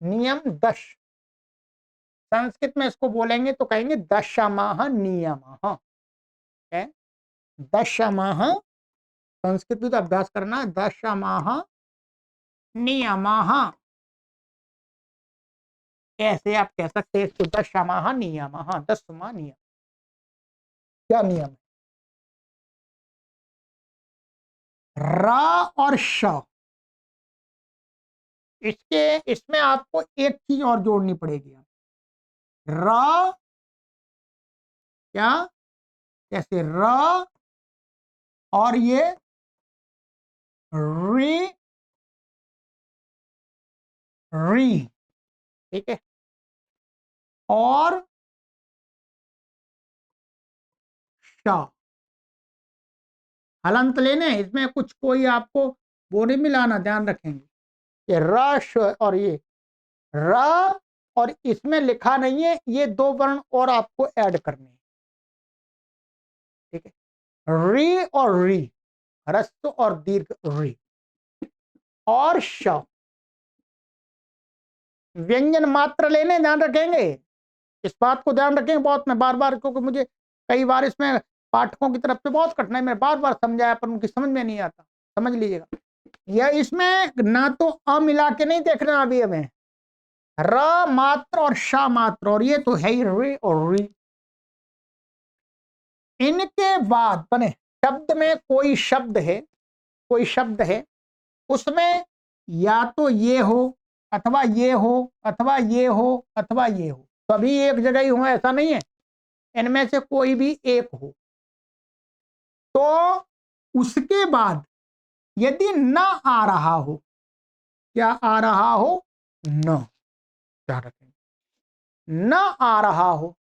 नियम 10। संस्कृत में इसको बोलेंगे तो कहेंगे दशमः नियमः, है 10 संस्कृत भी तो अभ्यास करना। 10 नियमः, ऐसे आप कह सकते हैं इसको 10 नियमः, 10वां नियम। क्या नियम, रा और श, इसमें आपको एक चीज और जोड़नी पड़ेगी। र, क्या, कैसे र और ये री, री, ठीक है। और श, हलंत लेने, इसमें कुछ कोई आपको वो नहीं मिलाना, ध्यान रखेंगे। ये रश और ये र, और इसमें लिखा नहीं है, ये 2 वर्ण और आपको ऐड करने हैं, ठीक है। री और री, ह्रस्व और दीर्घ री, और श, व्यंजन मात्र लेने, ध्यान रखेंगे। इस बात को ध्यान रखेंगे बहुत, मैं बार बार, क्योंकि मुझे कई बार इसमें पाठकों की तरफ से बहुत कठिनाई, मैं बार बार समझाया पर उनकी समझ में नहीं आता। समझ लीजिएगा, यह इसमें ना तो अ मिला के नहीं देखना अभी हमें, र मात्र और श मात्र, और ये तो है ही रे और री। इनके बाद बने शब्द में कोई शब्द है, कोई शब्द है, उसमें या तो ये हो अथवा ये हो अथवा ये हो अथवा ये हो, सभी एक जगह ही हो ऐसा नहीं है। इनमें से कोई भी एक हो, तो उसके बाद यदि न आ रहा हो, क्या आ रहा हो, न, ध्यान रखेंगे, न आ रहा हो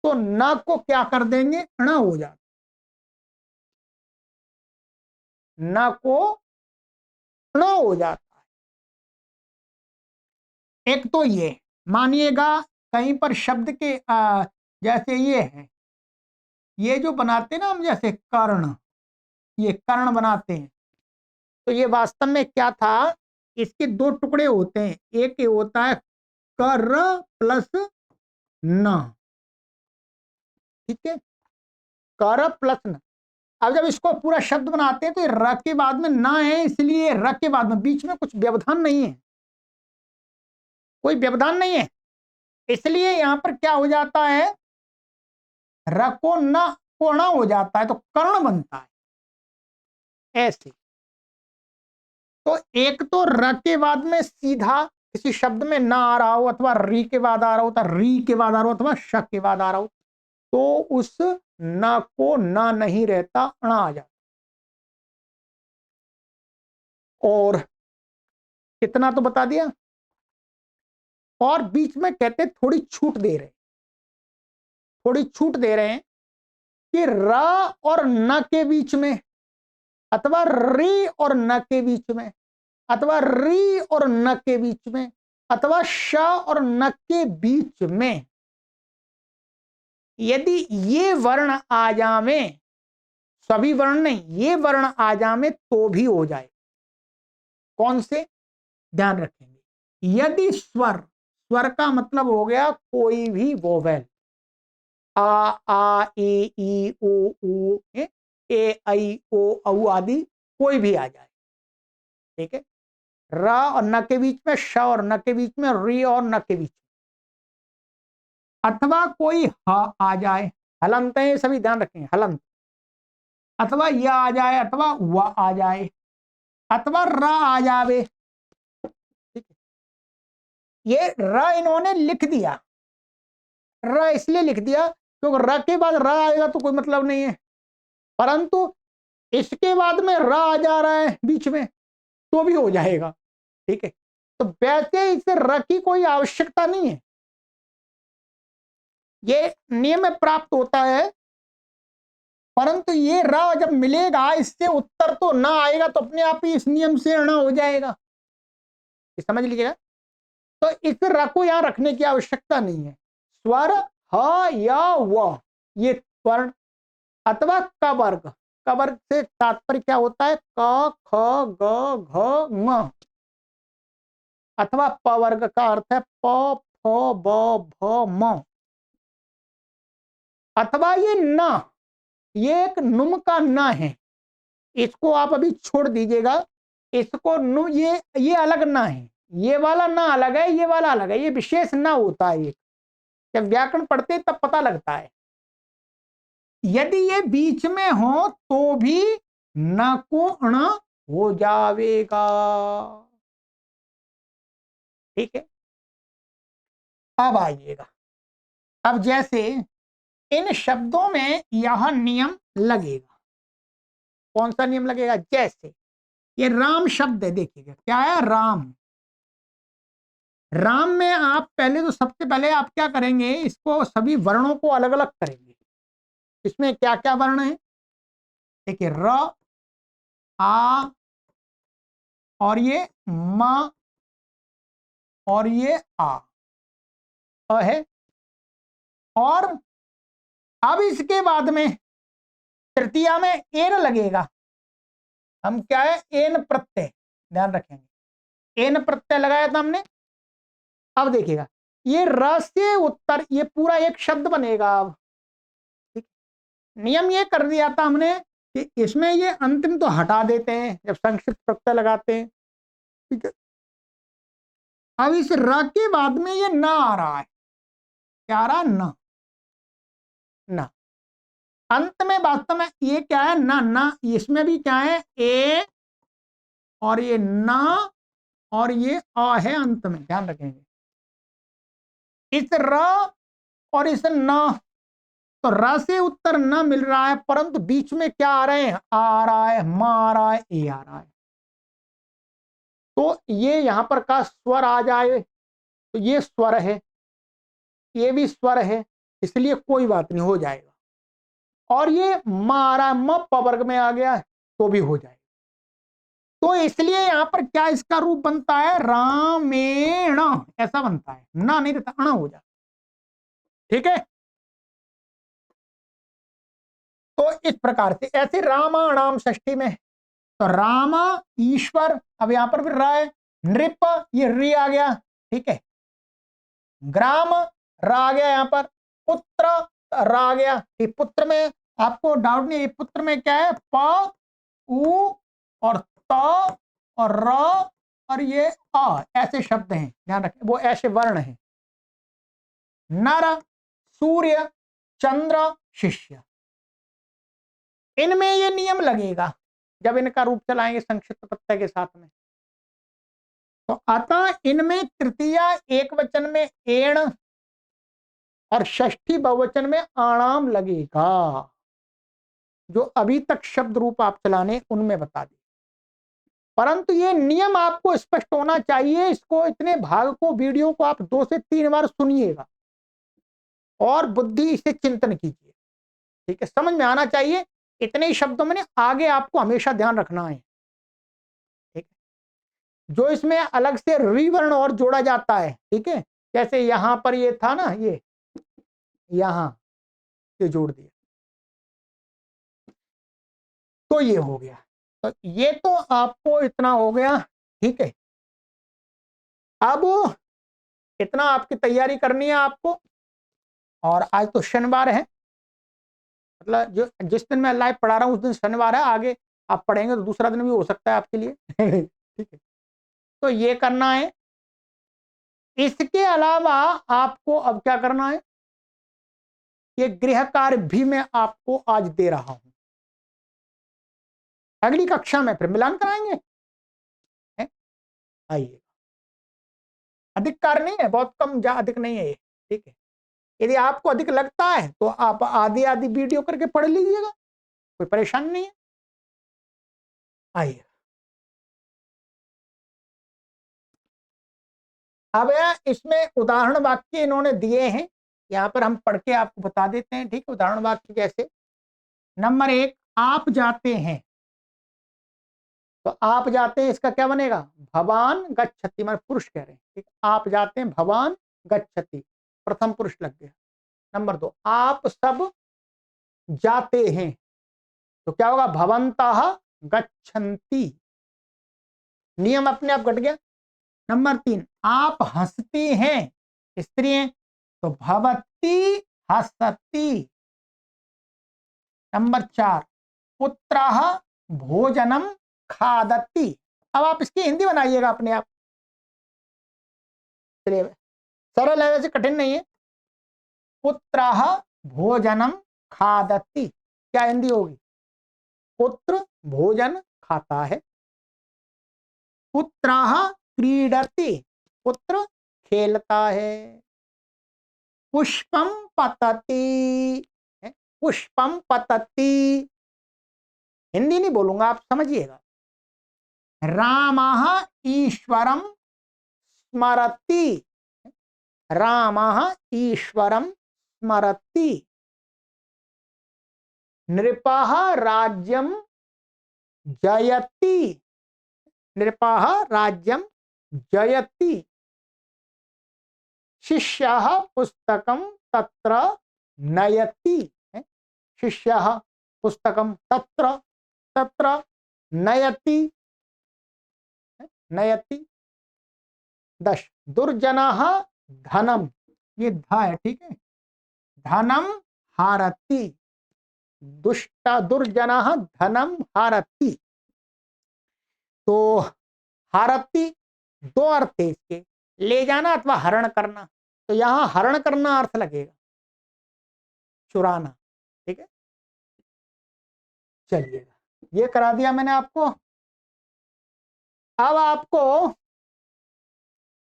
तो न को क्या कर देंगे, ण हो जाता, न को ण हो जाता है। एक तो ये मानिएगा कहीं पर शब्द के जैसे ये है, ये जो बनाते हैं ना हम, जैसे कर्ण, ये कर्ण बनाते हैं, तो ये वास्तव में क्या था, इसके दो टुकड़े होते हैं, एक ये होता है कर प्लस न, ठीक है, कर प्लस न। अब जब इसको पूरा शब्द बनाते हैं तो ये र के बाद में न है, इसलिए र के बाद में बीच में कुछ व्यवधान नहीं है, कोई व्यवधान नहीं है, इसलिए यहां पर क्या हो जाता है, र को न को ण हो जाता है, तो कर्ण बनता है ऐसे। तो एक तो र के बाद में सीधा किसी शब्द में ना आ रहा हो, अथवा री के बाद आ रहा हो, तो री के बाद आ रहा हो, अथवा श के बाद आ रहा हो, तो उस न को ना नहीं रहता, ण आ जाता। और कितना तो बता दिया, और बीच में कहते थोड़ी छूट दे रहे, थोड़ी छूट दे रहे हैं कि र और न के बीच में, अथवा री और न के बीच में, अथवा री और न के बीच में, अथवा श और न के बीच में यदि ये वर्ण आ जावे, सभी वर्ण नहीं, ये वर्ण आ जावे तो भी हो जाए। कौन से, ध्यान रखेंगे, यदि स्वर, स्वर का मतलब हो गया कोई भी वोवेल, आ ई ओ ऊ, ए आई ओ औ आदि कोई भी आ जाए, ठीक है, र और न के बीच में, श और न के बीच में, री और न के बीच में, अथवा कोई ह आ जाए, हलंत है, सभी ध्यान रखेंगे, हलंत, अथवा य आ जाए, अथवा व आ जाए, अथवा र आ जावे, ठीक है, ये र इन्होंने लिख दिया, र इसलिए लिख दिया क्योंकि र के बाद र आएगा तो कोई मतलब नहीं है, परंतु इसके बाद में र आ जा रहा है बीच में तो भी हो जाएगा, ठीक है, तो वैसे इसे र की कोई आवश्यकता नहीं है, ये नियम में प्राप्त होता है, परंतु ये र जब मिलेगा इससे उत्तर तो ना आएगा, तो अपने आप ही इस नियम से ण हो जाएगा, समझ लीजिएगा। तो इस र को यहां रखने की आवश्यकता नहीं है, स्वर ह या व ये स्वर्ण, अथवा क वर्ग, क वर्ग से तात्पर्य क्या होता है, क ख ग घ ङ, अथवा प वर्ग का अर्थ है प फ ब भ म, अथवा ये न, ये एक नुम का न है, इसको आप अभी छोड़ दीजिएगा, इसको नु, ये अलग ना है, ये वाला ना अलग है, ये वाला अलग है, ये विशेष ना होता है, ये जब व्याकरण पढ़ते तब पता लगता है। यदि ये बीच में हो तो भी न को ण हो जाएगा, ठीक है। अब आइएगा, अब जैसे इन शब्दों में यह नियम लगेगा, कौन सा नियम लगेगा, जैसे ये राम शब्द है, देखिएगा क्या है, राम, राम में आप पहले तो सबसे पहले आप क्या करेंगे, इसको सभी वर्णों को अलग अलग करेंगे, इसमें क्या क्या वर्ण है, देखिए र, आ, और ये म, और ये अ है, और अब इसके बाद में तृतीया में एन लगेगा, हम क्या है, एन प्रत्यय, ध्यान रखेंगे, एन प्रत्यय लगाया था हमने। अब देखिएगा ये र से उत्तर, ये पूरा एक शब्द बनेगा, अब ठीक, नियम ये कर दिया था हमने कि इसमें ये अंतिम तो हटा देते हैं जब संक्षिप्त प्रत्यय लगाते हैं, ठीक है। अब इस र के बाद में ये न आ रहा है, क्या आ रहा, न, न, अंत में वास्तव में ये क्या है, न, न, इसमें भी क्या है, ए, और ये न, और ये अ है अंत में, ध्यान रखेंगे, इस र और इस न तो र से उत्तर न मिल रहा है, परंतु बीच में क्या आ रहे हैं, आ रहा है, मा आ रहा है, ए आ रहा है। तो ये यहां पर का स्वर आ जाए तो ये स्वर है, ये भी स्वर है, इसलिए कोई बात नहीं, हो जाएगा। और ये मारा म प वर्ग में आ गया तो भी हो जाएगा। तो इसलिए यहां पर क्या इसका रूप बनता है, रामेण, ऐसा बनता है, ना नहीं रहता, अण हो जाता। ठीक है, तो इस प्रकार से ऐसे रामाणाम षष्ठी में, तो राम ईश्वर, अब यहां पर भी रा है, नृप ये री आ गया, ठीक है, ग्राम रा आ गया, यहां पर पुत्र रा आ गया। ये पुत्र में आपको डाउट नहीं, पुत्र में क्या है, प उ और त और र और ये अ, ऐसे शब्द हैं, ध्यान रखें, वो ऐसे वर्ण हैं। नर, सूर्य, चंद्र, शिष्य, इनमें ये नियम लगेगा जब इनका रूप चलाएंगे संक्षिप्त प्रत्यय के साथ में। तो अतः इनमें तृतीया एक वचन में एण और षष्ठी बहुवचन में आणाम लगेगा। जो अभी तक शब्द रूप आप चलाने उनमें बता दी, परंतु ये नियम आपको स्पष्ट होना चाहिए। इसको, इतने भाग को, वीडियो को आप 2 से 3 बार सुनिएगा और बुद्धि से चिंतन कीजिए। ठीक है, समझ में आना चाहिए। इतने ही शब्दों में आगे आपको हमेशा ध्यान रखना है। ठीक है, जो इसमें अलग से रिवर्ण और जोड़ा जाता है, ठीक है, जैसे यहां पर ये था ना, ये यहां ये जोड़ दिया तो ये हो गया। तो ये तो आपको इतना हो गया। ठीक है, अब इतना आपकी तैयारी करनी है आपको। और आज तो शनिवार है, मतलब जो जिस दिन मैं लाइव पढ़ा रहा हूं उस दिन शनिवार है, आगे आप पढ़ेंगे तो दूसरा दिन भी हो सकता है आपके लिए। ठीक है, तो ये करना है। इसके अलावा आपको अब क्या करना है, ये गृह कार्य भी मैं आपको आज दे रहा हूं। अगली कक्षा में फिर मिलान कराएंगे। आइए, अधिक कार्य नहीं है, बहुत कम, अधिक नहीं है ये। ठीक है, यदि आपको अधिक लगता है तो आप आधी आधी वीडियो करके पढ़ लीजिएगा, कोई परेशानी नहीं है। आइए, अब इसमें उदाहरण वाक्य इन्होंने दिए हैं, यहां पर हम पढ़ के आपको बता देते हैं। ठीक है, उदाहरण वाक्य जैसे नंबर 1, आप जाते हैं। तो आप जाते हैं, इसका क्या बनेगा, भवान गच्छति, मतलब पुरुष कह रहे हैं। ठीक, आप जाते हैं, भवान गच्छति, प्रथम पुरुष लग गया। नंबर 2, आप सब जाते हैं, तो क्या होगा, भवन्तः गच्छन्ति, नियम अपने आप घट गया। नंबर 3, आप हंसते हैं, स्त्री हैं, तो भवती हसति। नंबर 4, पुत्रः भोजनम खादति। अब आप इसकी हिंदी बनाइएगा अपने आप, चलिए, सरल है, वैसे कठिन नहीं है। पुत्रः भोजनम खादति, क्या हिंदी होगी, पुत्र भोजन खाता है। पुत्रः क्रीडति, पुत्र खेलता है। पुष्पम पतति, पुष्पम पतति, हिंदी नहीं बोलूंगा, आप समझिएगा। रामः ईश्वरम स्मरति, रामः ईश्वरम स्मरति। नृपः राज्यम जयति, नृपः राज्यम जयति। शिष्यः पुस्तकं तत्र नयति, शिष्यः पुस्तकं तत्र तत्र नयति, नयति। 10, दुर्जनः धनम, ये ध है, ठीक है, धनम हारति, दुष्ट दुर्जनः धनम हारति। तो हारति 2 अर्थ है इसके, ले जाना अथवा हरण करना। तो यहां हरण करना अर्थ लगेगा, चुराना। ठीक है, चलिएगा, ये करा दिया मैंने आपको। अब आपको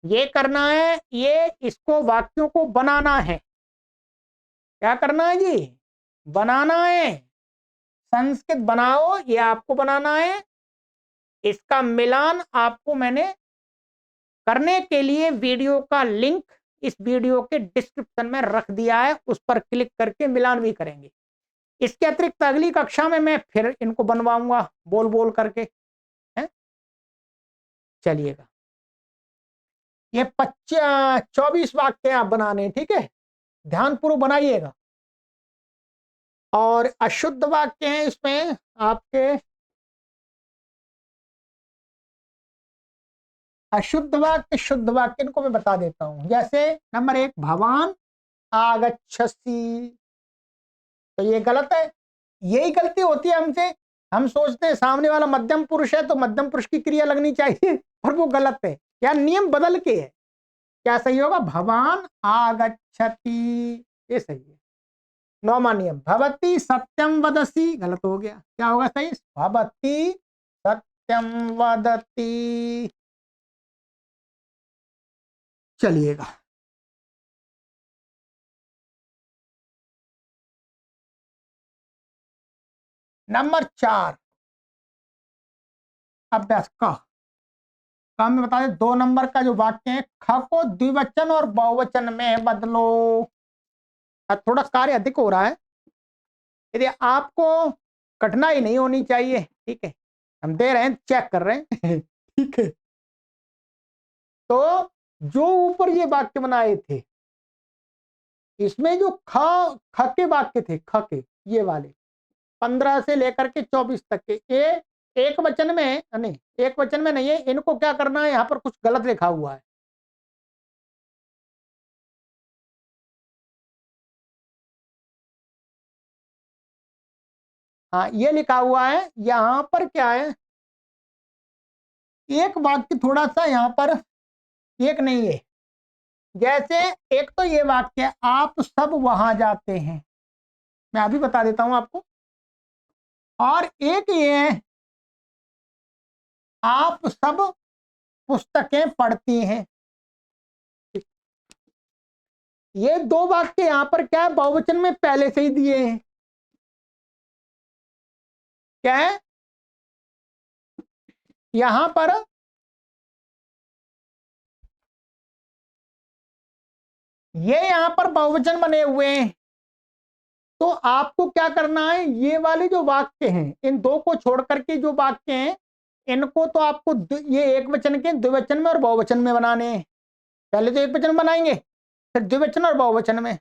ये करना है, ये इसको वाक्यों को बनाना है। क्या करना है जी, बनाना है, संस्कृत बनाओ, ये आपको बनाना है। इसका मिलान आपको मैंने करने के लिए वीडियो का लिंक इस वीडियो के डिस्क्रिप्शन में रख दिया है, उस पर क्लिक करके मिलान भी करेंगे। इसके अतिरिक्त अगली कक्षा में मैं फिर इनको बनवाऊंगा बोल बोल करके, है। चलिएगा, ये 24 वाक्य आप बनाने, ठीक है, ध्यानपूर्वक बनाइएगा। और अशुद्ध वाक्य हैं इसमें आपके, अशुद्ध वाक्य शुद्ध वाक्य इनको मैं बता देता हूं। जैसे नंबर 1, भवान आगच्छसि, तो ये गलत है। यही गलती होती है हमसे, हम सोचते हैं सामने वाला मध्यम पुरुष है तो मध्यम पुरुष की क्रिया लगनी चाहिए, और वो गलत है। क्या नियम बदल के है, क्या सही होगा, भवान आगच्छति, ये सही है। 9वां नियम, भवती सत्यम वदसी, गलत हो गया, क्या होगा सही, भवती सत्यम वदती। चलिएगा, नंबर 4 अभ्यास का में बता दें, 2 नंबर का जो वाक्य है, ख को द्विवचन और बहुवचन में बदलो। अब थोड़ा कार्य अधिक हो रहा है, यदि आपको कठिनाई नहीं होनी चाहिए, ठीक है, हम दे रहे हैं, चेक कर रहे हैं ठीक है। तो जो ऊपर ये वाक्य बनाए थे, इसमें जो ख के वाक्य थे, ख के ये वाले 15 से लेकर के 24 तक के, ये एक वचन में नहीं, एक वचन में नहीं है, इनको क्या करना है, यहाँ पर कुछ गलत लिखा हुआ है। हाँ, ये लिखा हुआ है, यहाँ पर क्या है, एक वाक्य थोड़ा सा यहाँ पर एक नहीं है। जैसे एक तो ये वाक्य, आप सब वहां जाते हैं, मैं अभी बता देता हूं आपको। और एक ये है, आप सब पुस्तकें पढ़ती हैं। ये 2 वाक्य यहां पर क्या है, बहुवचन में पहले से ही दिए हैं। क्या है, यहां पर ये यहां पर बहुवचन बने हुए हैं। तो आपको क्या करना है, ये वाले जो वाक्य हैं, इन 2 को छोड़ करके जो वाक्य हैं, इनको तो आपको ये एक वचन के द्विवचन में और बहुवचन में बनाने हैं। पहले तो एक वचन बनाएंगे, फिर द्विवचन और बहुवचन में,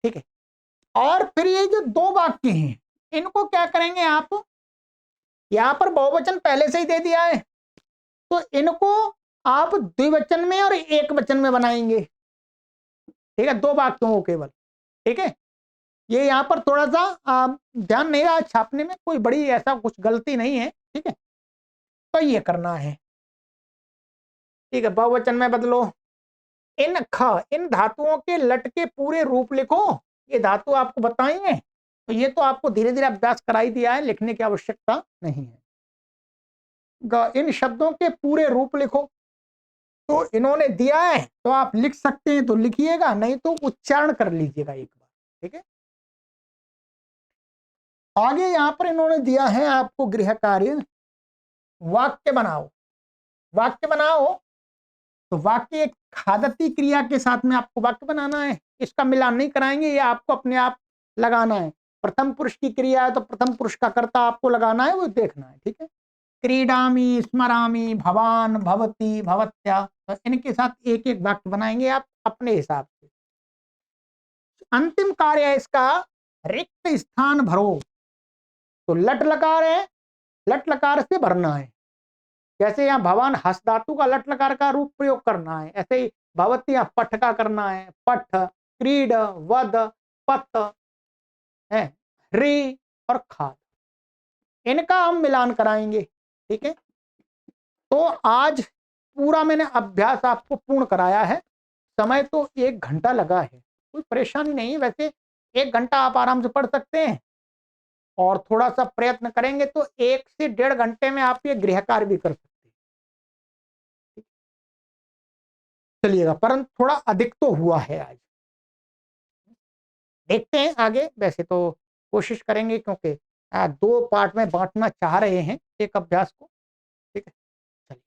ठीक है। और फिर ये जो 2 वाक्य हैं, इनको क्या करेंगे आप, यहां पर बहुवचन पहले से ही दे दिया है, तो इनको आप द्विवचन में और एक वचन में बनाएंगे, ठीक है, 2 वाक्यों को केवल, ठीक है। ये यहाँ पर थोड़ा सा ध्यान नहीं रहा छापने में, कोई बड़ी ऐसा कुछ गलती नहीं है, ठीक है। तो ये करना है, ठीक है, बहुवचन में बदलो। इन धातुओं के लट के पूरे रूप लिखो, ये धातु आपको बताएंगे, तो ये तो आपको धीरे धीरे अभ्यास कराई दिया है, लिखने की आवश्यकता नहीं है। इन शब्दों के पूरे रूप लिखो, तो इन्होंने दिया है तो आप लिख सकते हैं तो लिखिएगा, नहीं तो उच्चारण कर लीजिएगा एक बार, ठीक है। आगे यहां पर इन्होंने दिया है आपको गृह कार्य, वाक्य बनाओ। वाक्य बनाओ, तो वाक्य एक खादती क्रिया के साथ में आपको वाक्य बनाना है, इसका मिलान नहीं कराएंगे, ये आपको अपने आप लगाना है। प्रथम पुरुष की क्रिया है तो प्रथम पुरुष का कर्ता आपको लगाना है, वो देखना है, ठीक है। क्रीडामी, स्मरामी, भवान, भवती, भवत्या, तो इनके साथ एक एक वाक्य बनाएंगे आप अपने हिसाब से। अंतिम कार्य है इसका, रिक्त स्थान भरो, तो लट लकार है, लट लकार से भरना है। जैसे यहाँ भवान हस धातु का लट लकार का रूप प्रयोग करना है, ऐसे ही भवती यहाँ पठ का करना है, पठ, क्रीड, वद, पत है, री और खाद, इनका हम मिलान कराएंगे, ठीक है। तो आज पूरा मैंने अभ्यास आपको पूर्ण कराया है, समय तो 1 घंटा लगा है, कोई परेशानी नहीं है। वैसे 1 घंटा आप आराम से पढ़ सकते हैं, और थोड़ा सा प्रयत्न करेंगे तो 1 से 1.5 घंटे में आप ये गृह कार्य भी कर सकते हैं। चलिएगा, परंतु थोड़ा अधिक तो हुआ है आज, देखते हैं आगे। वैसे तो कोशिश करेंगे, क्योंकि 2 पार्ट में बांटना चाह रहे हैं एक अभ्यास को। ठीक है, चलिए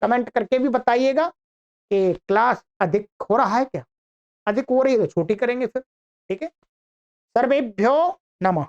कमेंट करके भी बताइएगा कि क्लास अधिक हो रहा है क्या, अधिक हो रही है तो छोटी करेंगे फिर। ठीक है, सर्वेभ्यो नमः।